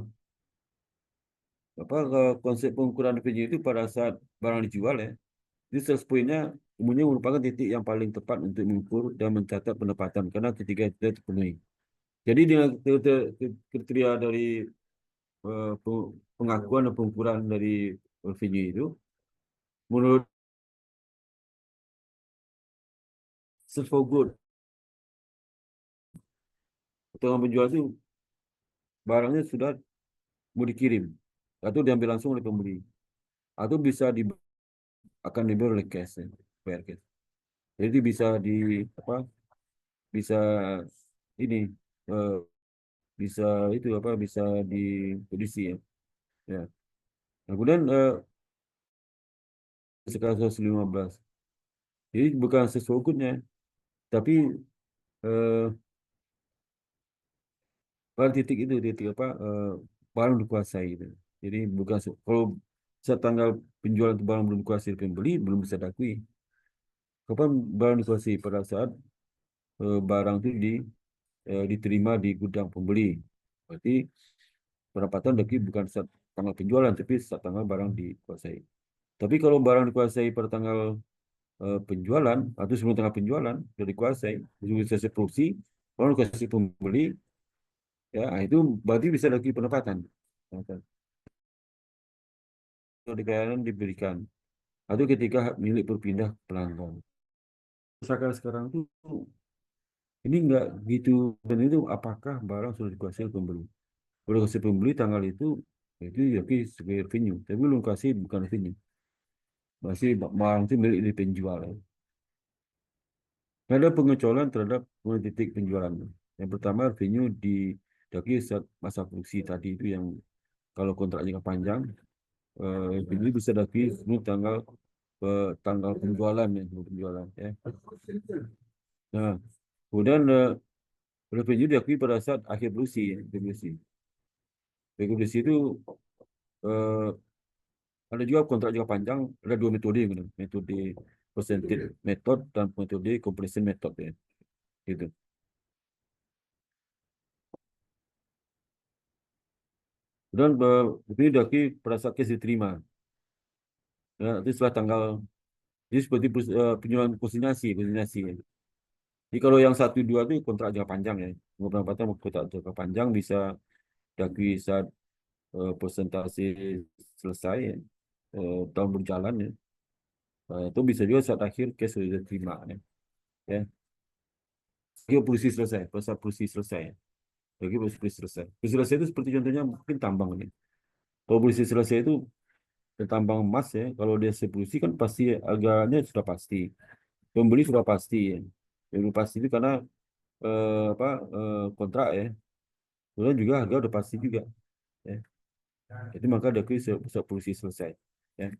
apa konsep pengukuran revenue itu pada saat barang dijual ya. Jadi sales point-nya umumnya merupakan titik yang paling tepat untuk mengukur dan mencatat pendapatan karena ketika itu terpenuhi. Jadi dengan kriteria dari pengakuan dan pengukuran dari revenue itu, menurut sales for good, potongan penjual itu barangnya sudah mau dikirim atau diambil langsung oleh pembeli atau bisa akan diambil oleh cash, ya, bayar cash. Jadi bisa di apa? Bisa ini eh, bisa itu apa? Bisa diprediksi ya. Ya. Nah, kemudian sekarang 115. Jadi bukan sesungguhnya, tapi eh, pada titik itu, titik apa, barang dikuasai gitu. Jadi bukan kalau saat tanggal penjualan itu barang belum dikuasai pembeli, belum bisa diakui. Kapan barang dikuasai? Pada saat barang itu diterima di gudang pembeli. Berarti pendapatan lagi bukan saat tanggal penjualan, tapi saat tanggal barang dikuasai. Tapi kalau barang dikuasai pada tanggal penjualan atau sebelum tanggal penjualan sudah dikuasai, sudah selesai produksi, kalau dikasih pembeli, ya itu berarti bisa lagi pendapatan. Pendapatan. Kalau dikalian diberikan atau ketika hak milik berpindah ke pelanggan. Misalkan sekarang tuh ini enggak gitu dan itu apakah barang sudah dikuasai oleh pembeli? Kalau dikasih pembeli tanggal itu ya sebagai revenue, tapi belum kasih bukan revenue. Masih barang itu milik dari penjual. Ya. Ada pengecualian terhadap titik penjualan. Yang pertama, revenue didaki saat masa produksi tadi itu yang kalau kontrak jangka panjang, revenue bisa daki sebelum tanggal penjualan ya, sebelum penjualan ya. Nah, kemudian revenue diakui pada saat akhir produksi ya, produksi. Produksi itu eh, ada juga kontrak jangka panjang, ada dua metode gitu. Metode percentage method dan metode compression method ya. Gitu. Dan itu diakui pada saat case diterima. Ya, itu setelah tanggal jadi seperti penjualan konsinyasi ya. Jadi kalau yang satu dua itu kontrak jangka panjang ya. Pendapatan kontrak jangka panjang bisa diakui saat persentase selesai ya. Tahun berjalan ya. Itu bisa juga saat akhir case sudah diterima ya. Ya. Akhir produksi selesai, proses produksi selesai. Ya. Bagi produksi selesai. Produksi selesai itu seperti contohnya mungkin tambang ini. Kalau produksi selesai itu tambang emas ya, kalau dia produksi kan pasti harganya sudah pasti. Pembeli sudah pasti ya. Pembeli pasti itu karena apa kontrak ya. Kemudian juga harga udah pasti juga. Ya. Jadi maka diakui produksi selesai. Ya.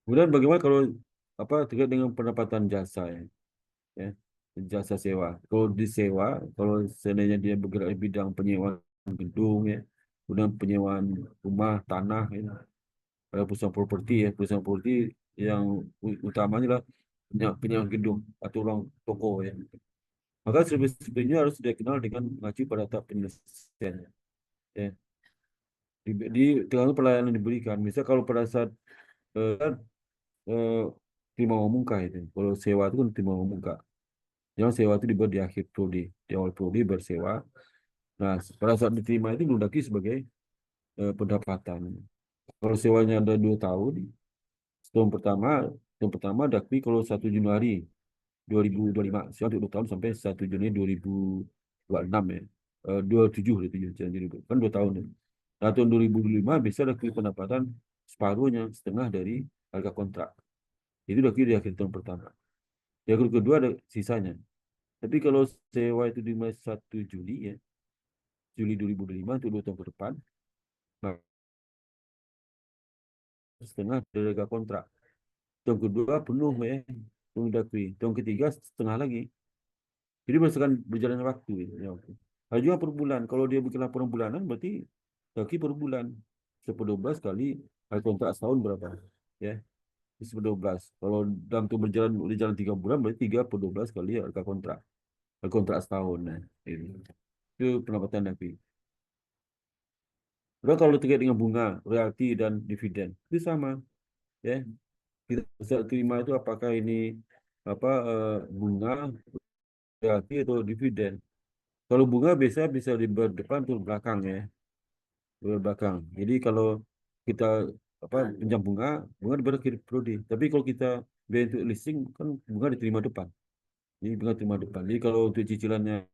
Kemudian bagaimana kalau apa terkait dengan pendapatan jasa ya? Ya. Jasa sewa. Kalau disewa, kalau seandainya dia bergerak di bidang penyewaan gedung ya, kemudian penyewaan rumah, tanah, ya. Ada perusahaan properti ya, perusahaan properti yang utamanya lah penyewaan gedung atau ruang toko ya. Maka sebenarnya harus dikenal dengan mengacu pada tahap penyelesaian. Ya. Di tergantung pelayanan yang diberikan. Misal kalau pada saat kan, eh, terima uang muka itu. Kalau sewa itu kan terima uang muka. Yang sewa itu dibuat di akhir prodi, di awal prodi bersewa. Nah, pada saat diterima itu belum lagi sebagai pendapatan. Kalau sewanya ada 2 tahun, setahun pertama, tahun pertama dakwi kalau 1 Januari 2025, siapa untuk 2 tahun sampai 1 Juni 2026 ya. 27, 27, kan 2 tahun ya. Nah, tahun 2025 bisa dakwi pendapatan separuhnya, setengah dari harga kontrak. Itu dakwi di akhir tahun pertama. Di akhir kedua ada sisanya. Tapi kalau sewa itu di 1 Juli ya, Juli 2025 untuk 2 tahun ke depan, nah, setengah dari harga kontrak. Tahun kedua penuh ya, penuh dakwi. Tahun ketiga setengah lagi. Jadi berdasarkan berjalannya waktu ya. Waktu. Ada juga per bulan. Kalau dia bikin laporan bulanan berarti dakwi per bulan. 12 kali harga kontrak setahun berapa? Ya, 12. Kalau dalam itu berjalan 3 bulan berarti 3 per 12 kali harga kontrak. Harga kontrak setahun. Nah, itu pendapatan dakwi. Lalu kalau terkait dengan bunga, royalti dan dividen itu sama ya. Kita bisa terima itu apakah ini bunga, royalti atau dividen. Kalau bunga biasa bisa di depan atau belakang ya, di belakang. Jadi kalau kita pinjam bunga, bunga dibayar kiri prodi. Tapi kalau kita biaya untuk leasing kan bunga diterima depan. Jadi bunga terima depan. Jadi kalau untuk cicilannya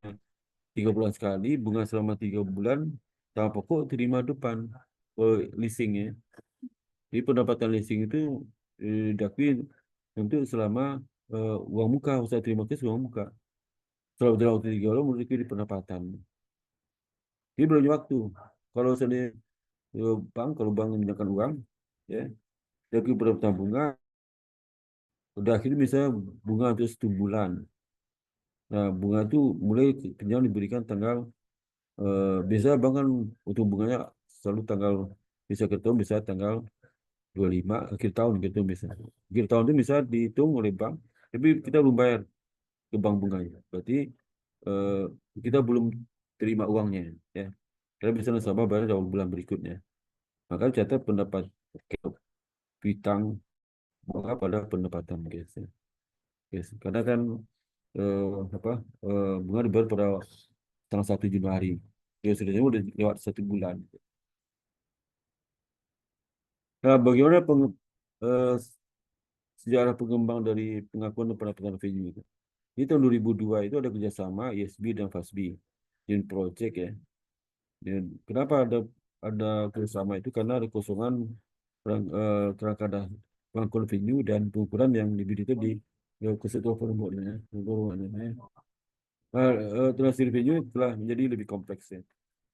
3 bulan sekali, bunga selama 3 bulan, sama pokok terima depan. Leasing ya. Jadi pendapatan leasing itu dakwi untuk selama uang muka, usaha terima kasih uang muka. Kalau dalam waktu 3 bulan, menurut di pendapatan. Jadi belum waktu. Kalau seandainya bank, kalau bank meminjamkan uang, ya, dakwi pendapatan bunga, udah akhirnya bisa bunga untuk 1 bulan. Nah, bunga itu mulai pinjam diberikan tanggal, biasa bank kan untuk bunganya selalu tanggal, bisa ketemu bisa tanggal 25 akhir tahun gitu bisa. Akhir tahun itu bisa dihitung oleh bank, tapi kita belum bayar ke bank bunganya. Berarti eh, kita belum terima uangnya ya. Kita bisa nasabah bayar dalam bulan berikutnya. Maka catat pendapat piutang bunga pada pendapatan guys. Ya. Guys. Karena kan eh, apa bunga dibayar pada tanggal 1 Januari. Ya sudah udah lewat 1 bulan. Nah, bagaimana eh, sejarah pengembang dari pengakuan dan pendapatan revenue itu? Di tahun 2002 itu ada kerjasama ISB dan FASB in project ya. Dan kenapa ada kerjasama itu karena ada kosongan kerangka pengakuan revenue dan pengukuran yang lebih itu di kesetuan forumnya. Transaksi revenue telah menjadi lebih kompleks ya.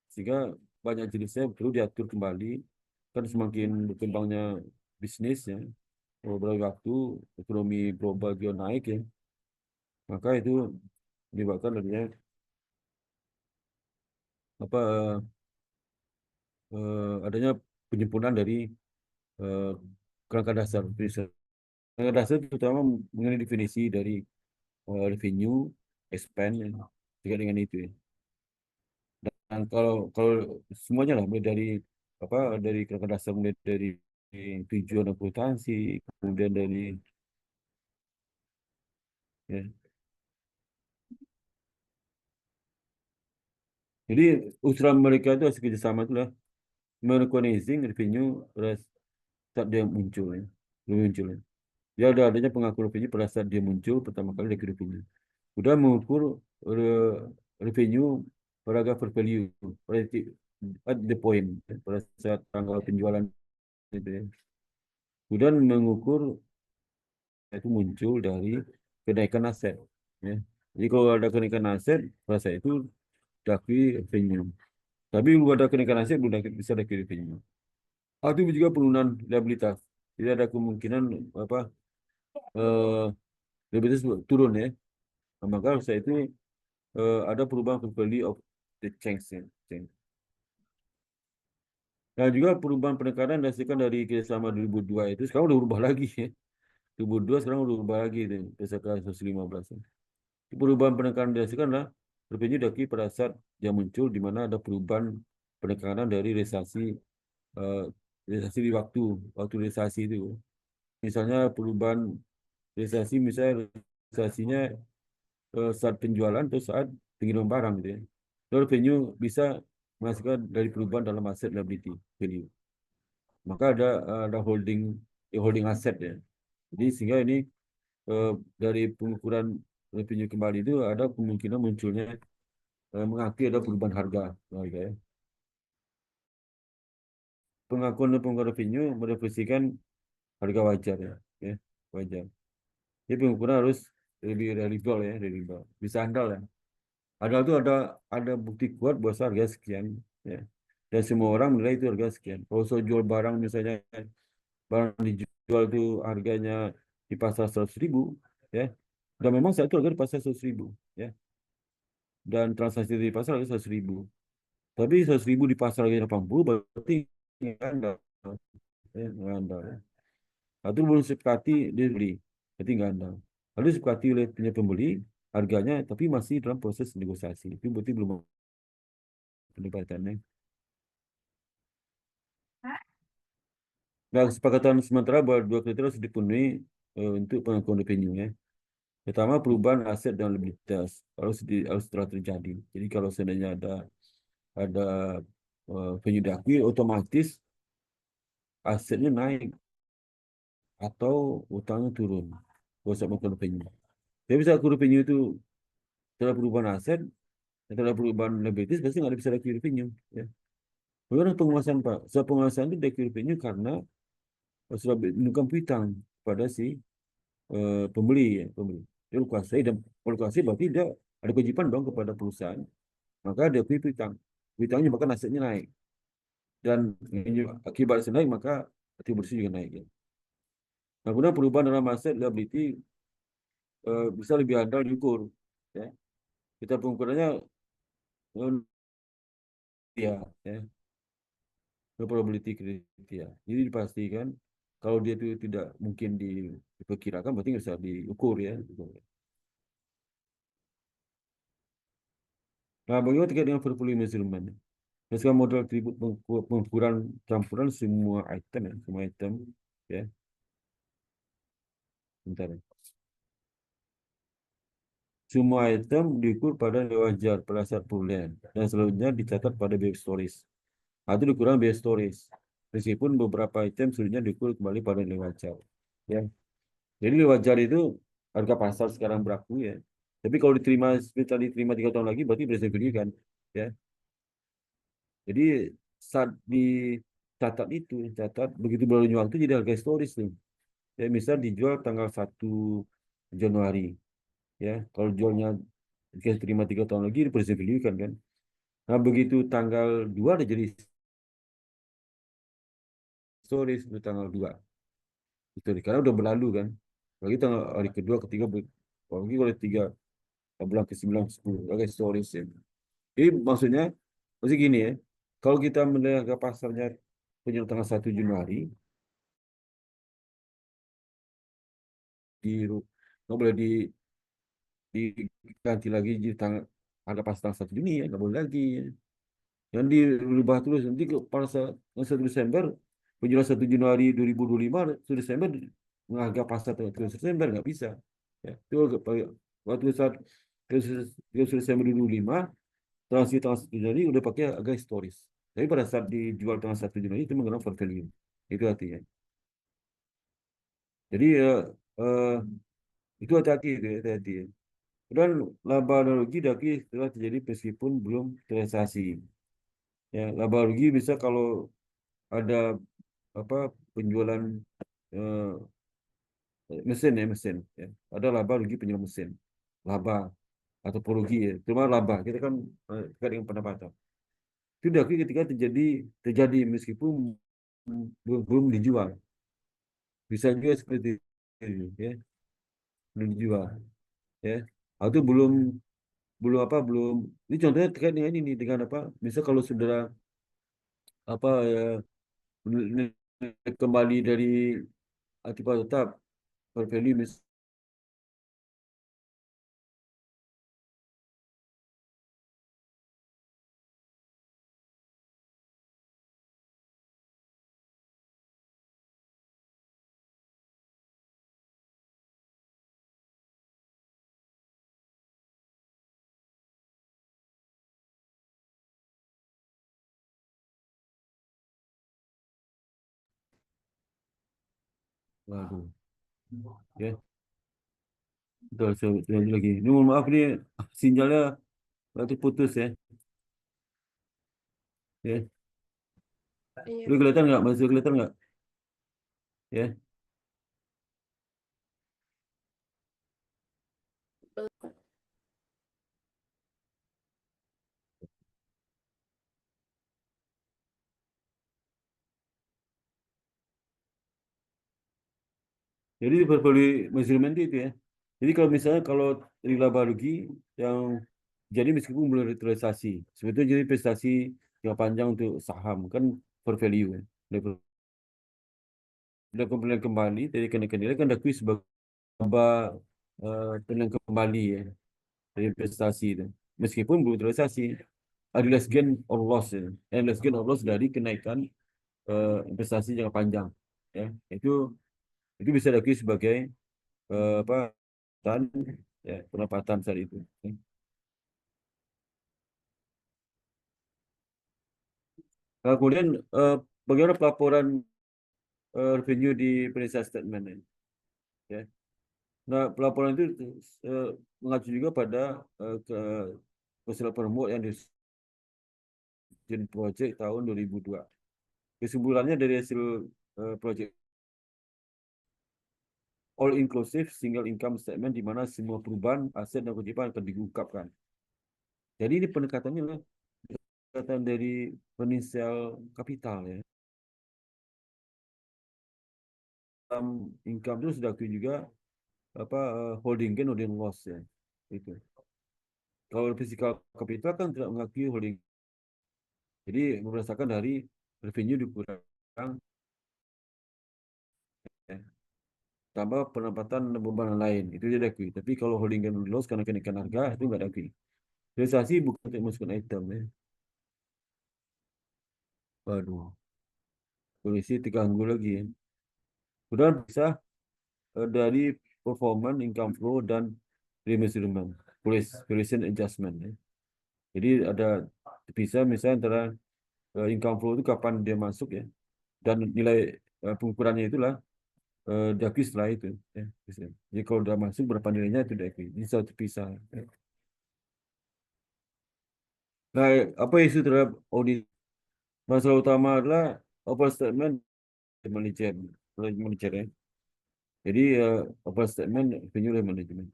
Sehingga banyak jenisnya perlu diatur kembali. Kan semakin berkembangnya bisnis ya, beberapa waktu ekonomi global juga naik ya, maka itu menyebabkan adanya apa adanya penyempurnaan dari eh, kerangka dasar. Kerangka dasar itu terutama mengenai definisi dari revenue, expense, ya, juga dengan itu ya. Dan kalau semuanya lah, mulai dari dari kerangka dasar, mulai dari tujuan akuntansi, kemudian dari ya. Jadi usulan mereka itu hasil kerjasama itulah merecognizing revenue pada saat dia muncul ya. Belum muncul ya. Dia ada adanya pengakuan revenue pada saat dia muncul pertama kali dari revenue. Udah mengukur revenue pada cover value pada at the point ya, pada saat tanggal penjualan itu ya. Kemudian mengukur itu muncul dari kenaikan aset ya. Jadi kalau ada kenaikan aset pada saat itu dakwi revenue. Tapi belum ada kenaikan aset belum bisa dakwi revenue. Itu juga penurunan liabilitas. Jadi ada kemungkinan apa eh liabilitas turun ya. Nah, maka saya itu ada perubahan value of the change ya. Change. Nah, juga perubahan penekanan didasarkan dari kerjasama 2002 itu sekarang udah berubah lagi ya. 2002 sekarang udah berubah lagi itu berdasarkan 115. Perubahan penekanan didasarkan adalah berpindah daki pada saat yang muncul di mana ada perubahan penekanan dari eh, realisasi di waktu realisasi itu. Misalnya perubahan realisasi, misalnya realisasinya saat penjualan atau saat pengiriman barang gitu ya. Lalu revenue bisa menghasilkan dari perubahan dalam aset liability value. Maka ada holding aset ya. Jadi sehingga ini eh, dari pengukuran revenue kembali itu ada kemungkinan munculnya mengakui ada perubahan harga ya. Pengakuan dan pengukuran revenue merefleksikan harga wajar ya, wajar. Jadi pengukuran harus lebih reliable, bisa andal ya. Andal itu ada bukti kuat bahwa harga sekian ya. Dan semua orang menilai itu harga sekian. Kalau saya jual barang misalnya barang dijual itu harganya di pasar 100.000 ya. Dan memang saya itu harga di pasar 100.000 ya. Dan transaksi di pasar harga 100.000. Tapi 100.000 di pasar harga 80 berarti nggak andal. Ya, nggak andal. Ya. Atau belum sepakati dia beli, berarti nggak andal. Lalu sepakati oleh punya pembeli harganya, tapi masih dalam proses negosiasi. Itu berarti belum ada pendapatannya. Nah, kesepakatan sementara bahwa dua kriteria harus dipenuhi untuk pengakuan revenue ya. Pertama, perubahan aset dan liabilitas harus telah terjadi. Jadi kalau seandainya ada revenue diakui, otomatis asetnya naik atau utangnya turun. Kalau saya mengakukan revenue. Tapi bisa aku revenue itu setelah perubahan aset, setelah perubahan liabilities, pasti nggak bisa diakui revenue. Ya. Bagaimana penguasaan Pak? Soal penguasaan itu diakui revenue karena sudah menunjukkan piutang pada si pembeli ya, pembeli. Dia kuasai dan kalau kuasai berarti dia ada kewajiban dong kepada perusahaan. Maka dia piutang. Piutangnya bahkan asetnya naik dan akibat aset naik maka atribusi juga naik. Ya. Nah, kemudian perubahan dalam aset liability bisa lebih handal diukur. Ya. Kita pengukurannya ya, probability kriteria. Jadi dipastikan kalau dia itu tidak mungkin diperkirakan berarti nggak bisa diukur ya. Nah, bagaimana terkait dengan portfolio measurement? Berdasarkan model atribut pengukuran campuran semua item ya, semua item ya. Bentar ya. Semua item diukur pada nilai wajar pada saat perulihan dan selanjutnya dicatat pada biaya storage. Itu dikurang biaya storage. Meskipun beberapa item selanjutnya diukur kembali pada nilai wajar. Ya. Jadi nilai wajar itu harga pasar sekarang berlaku ya. Tapi kalau diterima sekitar diterima 3 tahun lagi berarti present value kan. Ya. Jadi saat dicatat itu, catat begitu berlalu waktu jadi harga historis nih. Ya, misal dijual tanggal 1 Januari. Ya, kalau jualnya kita terima 3 tahun lagi di present value kan. Nah, begitu tanggal 2 ada jadi historis itu tanggal 2. Historis karena udah berlalu kan. Lagi tanggal hari kedua, ketiga, lagi kalau 3 bulan ke-9 10 agak historis ya. Jadi maksudnya gini ya, kalau kita melihat harga pasarnya punya tanggal 1 Januari, nggak boleh diganti lagi di tanggal harga pas tanggal 1 Juni ya, nggak boleh lagi. Ya. Yang dirubah terus nanti ke pada saat 1 Desember, penjualan 1 Januari 2025, 1 Desember harga pasar tanggal 1 Desember nggak bisa. Ya, itu waktu saat 31 Desember 2025, transaksi tanggal 1 Januari udah pakai agak historis. Tapi pada saat dijual tanggal 1 Januari itu menggunakan for value. Itu artinya. Jadi eh, itu hati-hati itu ya, hati-hati. Dan laba dan rugi daki telah terjadi meskipun belum terrealisasi. Ya, laba rugi bisa kalau ada apa penjualan eh, mesin ya. Ada laba rugi penjualan mesin. Laba atau rugi ya. Cuma laba kita kan terkait dengan pendapatan. Itu daki ketika terjadi meskipun belum dijual. Bisa juga seperti itu ya, belum dijual ya. Atau belum belum apa belum ini contohnya terkait dengan ini dengan apa misal kalau saudara apa ya, nilai kembali dari aktiva tetap per value waduh ya betul saya lagi ini mohon maaf nih sinyalnya waktu putus ya ya Iya, udah kelihatan nggak masih kelihatan nggak ya betul. jadi portfolio measurement itu ya jadi kalau misalnya kalau laba rugi yang jadi meskipun belum realisasi sebetulnya jadi prestasi yang panjang untuk saham kan per value ya. Udah kemudian kembali dari kenaikan nilai kan diakui sebagai laba penilaian kembali ya dari investasi itu meskipun belum realisasi ada less gain or loss ya. Less gain or loss dari kenaikan investasi jangka panjang ya itu itu bisa diakui sebagai apa dan ya pendapatan saat itu. Nah, kemudian bagaimana pelaporan revenue di financial statement ini? Ya. Nah, pelaporan itu eh, mengacu juga pada keseluruhan permut yang disusun proyek tahun 2002. Kesimpulannya dari hasil proyek all inclusive single income statement di mana semua perubahan aset dan kewajiban akan diungkapkan. Jadi ini pendekatannya adalah pendekatan dari financial capital ya. Income itu sudah akui juga apa holding gain holding loss ya. Itu. Kalau physical capital kan tidak mengakui holding. Jadi berdasarkan dari revenue dikurang ya, tambah pendapatan dan beban lain itu dia diakui. Tapi kalau holding gain holding loss karena kenaikan harga itu nggak diakui. Realisasi bukan untuk masukkan item ya. Waduh, polisi terganggu lagi ya. Kemudian bisa dari performance, income flow, dan remeasurement, valuation adjustment ya. Jadi ada bisa misalnya antara income flow itu kapan dia masuk ya, dan nilai pengukurannya itulah diakui setelah itu. Ya. Bisa. Jadi kalau udah masuk berapa nilainya itu diakui. Bisa terpisah. Ya. Nah, apa isu terhadap audit? Masalah utama adalah overstatement manajer, manajer ya. Jadi overstatement revenue management.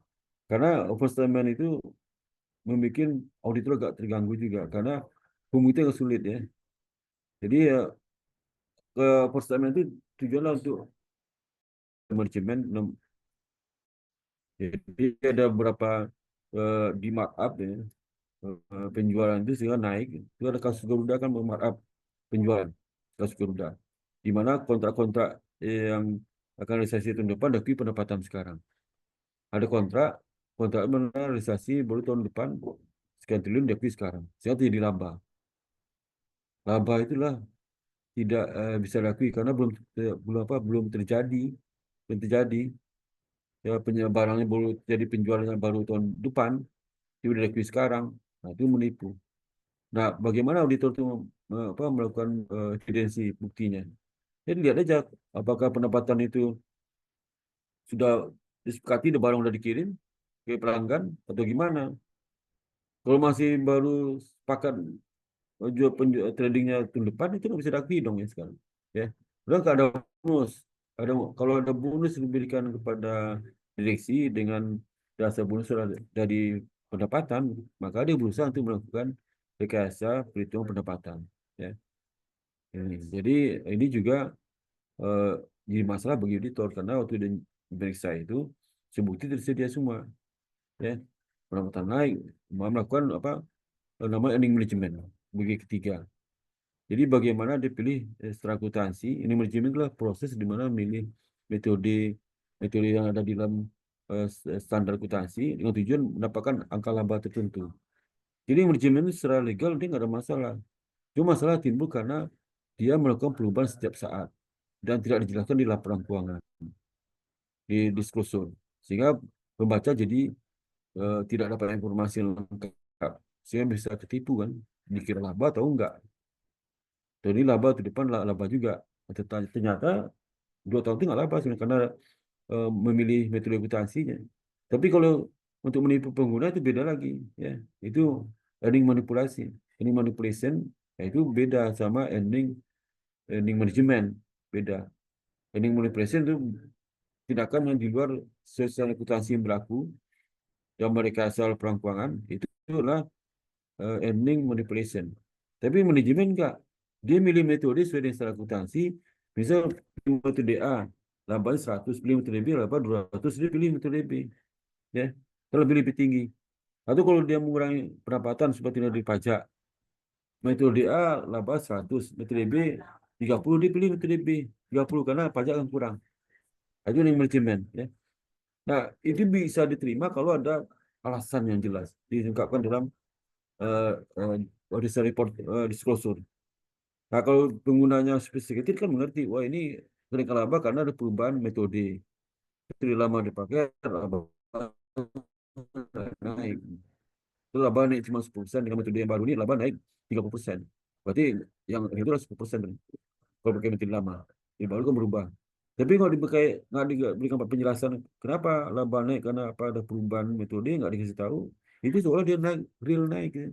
Karena overstatement itu membuat auditor agak terganggu juga karena pembuktian agak sulit ya. Jadi overstatement itu tujuannya untuk manajemen. Jadi ada beberapa di markup ya, penjualan itu sehingga naik. Itu ada kasus Garuda kan memarkup penjualan kasus Garuda. Di mana kontrak-kontrak yang akan realisasi tahun depan dari pendapatan sekarang. Ada kontrak realisasi baru tahun depan sekian triliun diakui sekarang. Sehingga jadi laba. Laba itulah tidak bisa diakui karena belum terjadi ya barangnya baru jadi penjualannya baru tahun depan itu udah diakui sekarang. Nah, itu menipu. Nah, bagaimana auditor itu melakukan evidensi buktinya? Jadi lihat aja apakah pendapatan itu sudah disepakati, the barang sudah dikirim ke pelanggan atau gimana. Kalau masih baru sepakat tradingnya tahun depan itu nggak bisa diakui dong ya sekarang. Ya, udah nggak ada bonus. Kalau ada bonus diberikan kepada direksi dengan dasar bonus dari pendapatan, maka dia berusaha untuk melakukan rekayasa perhitungan pendapatan. Ya, jadi ini juga eh, jadi masalah bagi auditor karena waktu dia memeriksa itu sebukti tersedia semua. Ya, pendapatan naik, melakukan apa namanya earning management bagi ketiga. Jadi bagaimana dia pilih secara akuntansi, ini manajemen adalah proses di mana memilih metode metode yang ada di dalam standar akuntansi dengan tujuan mendapatkan angka laba tertentu. Jadi manajemen secara legal dia nggak ada masalah. Cuma masalah timbul karena dia melakukan perubahan setiap saat dan tidak dijelaskan di laporan keuangan, di disclosure. Sehingga pembaca jadi tidak dapat informasi yang lengkap. Sehingga bisa ketipu kan, dikira laba atau enggak. Jadi laba di depan laba juga. Ternyata 2 tahun itu nggak laba sebenarnya karena memilih metode akuntansinya. Tapi kalau untuk menipu pengguna itu beda lagi, ya. Itu earning manipulasi, earning manipulation, ya itu beda sama earning management, beda. Earning manipulation itu tindakan yang di luar sesuai akuntansi yang berlaku yang mereka asal perangkuangan itu adalah earning manipulation. Tapi manajemen enggak. Dia milih metode sesuai dengan standar akuntansi. Misal metode A, labanya 100, pilih metode B, laba 200, dia pilih metode B. Ya, kalau lebih tinggi. Atau kalau dia mengurangi pendapatan supaya tidak dipajak, metode A laba 100, metode B 30, dia pilih metode B 30 karena pajak akan kurang. Itu yang manajemen. Ya. Nah, itu bisa diterima kalau ada alasan yang jelas diungkapkan dalam uh, uh, report disclosure. Nah, kalau penggunanya sophisticated kan mengerti, wah ini sering laba karena ada perubahan metode. Metode lama dipakai, laba naik. Itu laba naik cuma 10%, dengan metode yang baru ini laba naik 30%. Berarti yang itu adalah 10% kalau pakai metode lama. Yang baru kan berubah. Tapi kalau dipakai nggak diberikan penjelasan kenapa laba naik karena apa ada perubahan metode nggak dikasih tahu, itu seolah dia naik real naik. Ya.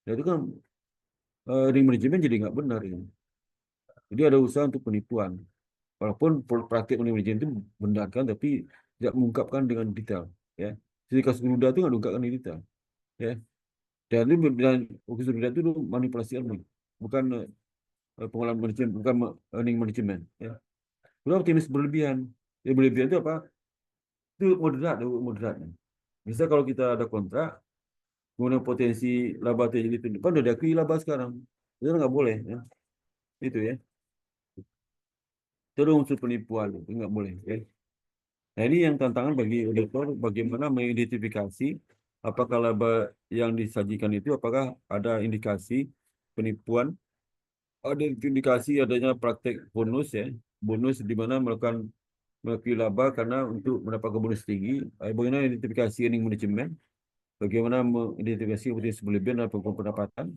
Nah, itu kan ring manajemen jadi nggak benar ya. Jadi ada usaha untuk penipuan. Walaupun praktik manajemen itu benarkan, tapi tidak mengungkapkan dengan detail. Ya, jadi kasus Garuda itu nggak diungkapkan di detail. Ya, dan kasus Garuda itu manipulasi ilmu, bukan pengolahan manajemen, bukan earning manajemen. Ya, itu optimis berlebihan. Ya, berlebihan itu apa? Itu moderat, moderat. Bisa kalau kita ada kontrak, kemudian potensi laba terjadi di depan, udah diakui laba sekarang. Itu nggak boleh. Ya. Itu ya. Itu unsur penipuan, itu nggak boleh. Ya. Nah, ini yang tantangan bagi auditor bagaimana mengidentifikasi apakah laba yang disajikan itu apakah ada indikasi penipuan, ada indikasi adanya praktek bonus ya, bonus di mana melakukan laba karena untuk mendapatkan bonus tinggi. Bagaimana identifikasi earning management, bagaimana mengidentifikasi potensi berlebihan dan pendapatan,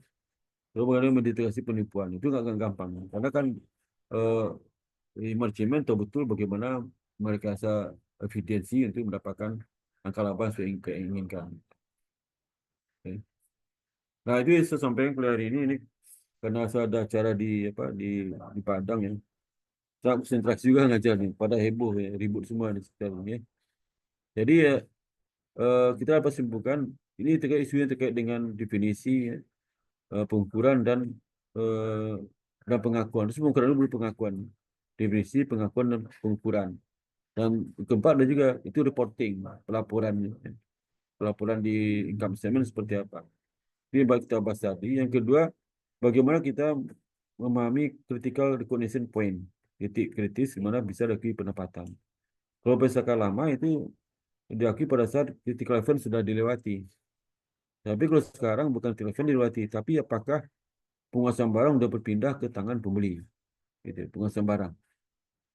lalu bagaimana mengidentifikasi penipuan itu nggak gampang karena kan eh, manajemen tahu betul bagaimana mereka rasa evidensi untuk mendapatkan angka laba sesuai yang keinginkan. Oke. Nah itu yang saya sampaikan kali hari ini karena saya ada acara di Padang ya. Saya konsentrasi juga ngajar nih, pada heboh ya, ribut semua di sekitar ini. Ya. Jadi ya kita dapat simpulkan ini terkait isu yang terkait dengan definisi ya, pengukuran eh, dan pengakuan. Terus pengukuran dulu pengakuan, definisi pengakuan dan pengukuran. Dan keempat ada juga itu reporting, pelaporan pelaporan di income statement seperti apa. Ini yang baru kita bahas tadi. Yang kedua, bagaimana kita memahami critical recognition point, titik kritis di mana bisa diakui pendapatan. Kalau berdasarkan lama itu diakui pada saat critical event sudah dilewati. Tapi kalau sekarang bukan critical event dilewati, tapi apakah penguasaan barang sudah berpindah ke tangan pembeli, gitu, penguasaan barang.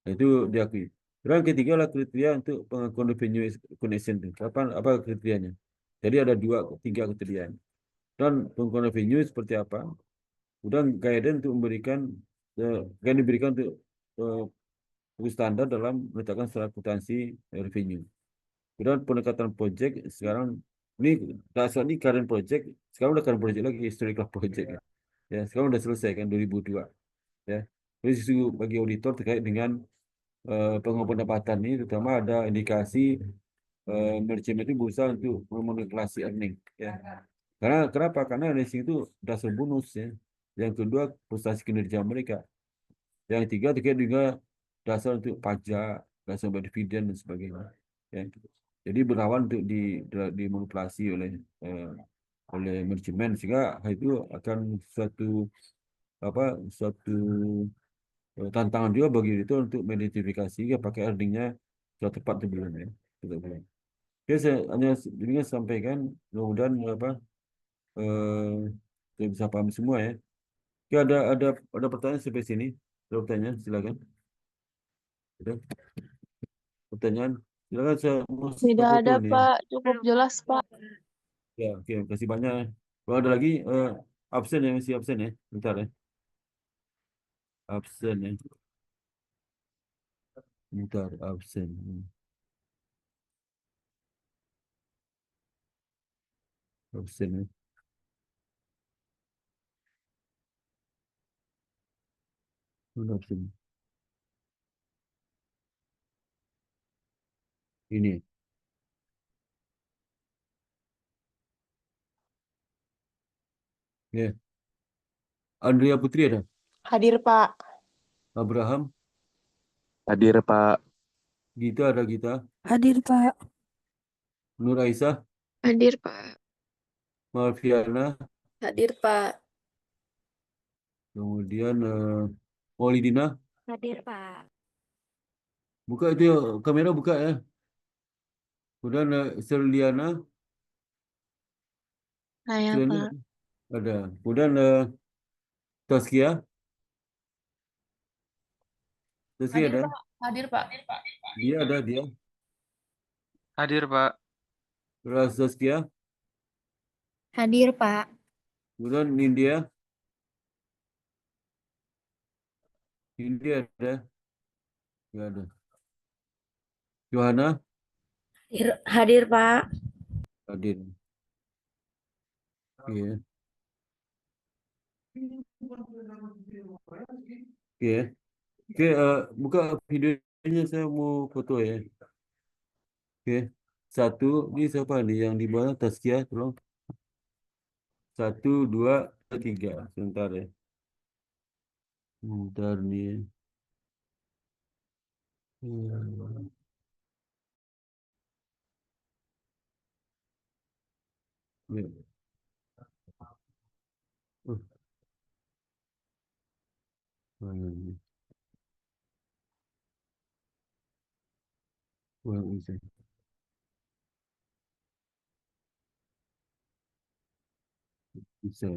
Nah, itu diakui. Dan yang ketiga adalah kriteria untuk pengakuan revenue recognition. Kapan apa kriterianya? Jadi ada tiga kriteria. Dan pengakuan revenue seperti apa? Kemudian guidance untuk yang diberikan untuk standar dalam menetapkan secara akuntansi revenue. Kemudian pendekatan project sekarang ini saat ini current project, sekarang udah current project lagi historical project ya. Ya, sekarang udah selesai kan 2002 ya. Jadi isu bagi auditor terkait dengan pengukuran pendapatan ini terutama ada indikasi manajemen itu berusaha untuk memanipulasi earning ya. Karena kenapa? Karena dari situ dasar bonus ya. Yang kedua prestasi kinerja mereka. Yang ketiga terkait juga dasar untuk pajak, dasar untuk dividen dan sebagainya. Ya. Jadi berawan untuk dimanipulasi oleh manajemen sehingga hal itu akan suatu apa suatu tantangan juga bagi itu untuk mengidentifikasi ya pakai earningnya sudah tepat atau belum ya. Tidak belum. Oke, saya hanya ingin sampaikan mudah-mudahan apa saya bisa paham semua ya. Oke, ada pertanyaan sampai sini. Ada pertanyaan, silakan. Ada pertanyaan, silakan saya mau Tidak foto ada, nih. Pak. Cukup jelas, Pak. Ya, oke, terima kasih banyak. Kalau ada lagi absen ya, masih absen ya. Bentar ya. Absen ya. Bentar, absen. Absen ya. Absen. Ini. Ya. Andrea Putri ada. Hadir, Pak. Abraham. Hadir, Pak. Gita ada Gita. Hadir, Pak. Nur Aisyah. Hadir, Pak. Malviana. Hadir, Pak. Kemudian Maulidina. Hadir, Pak. Buka itu ya, kamera buka ya. Kemudian Serliana. Saya, Serliana Pak. ada. Kemudian Taskia. Taskia Hadir, ada. Pak. Hadir, Pak. Dia ada dia. Hadir, Pak. Terus Taskia. Hadir, Pak. Kemudian India. India ada. Nggak ada. Johanna. Hadir, Pak. Hadir. Oke. Oke. Oke, buka videonya, saya mau foto ya. Oke. Satu, ini siapa nih yang di bawah Taskia, tolong. Satu, dua, tiga. Sebentar ya. Sebentar nih. Hmm. Ya. Uh, hmm. Kurang bisa. Bisa.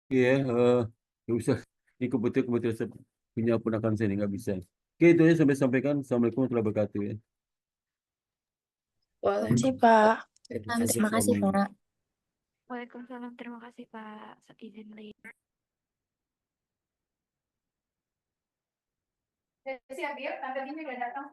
Iya, nggak bisa. Ini kebetulan saya punya ponakan saya ini nggak bisa. Oke, itu aja sampai sampaikan. Assalamualaikum warahmatullahi wabarakatuh ya. Makasih, Waalaikumsalam. Pak. Terima kasih, Amin. Pak. Waalaikumsalam, terima kasih Pak. Izin lihat. Siap, tanggal ini udah datang.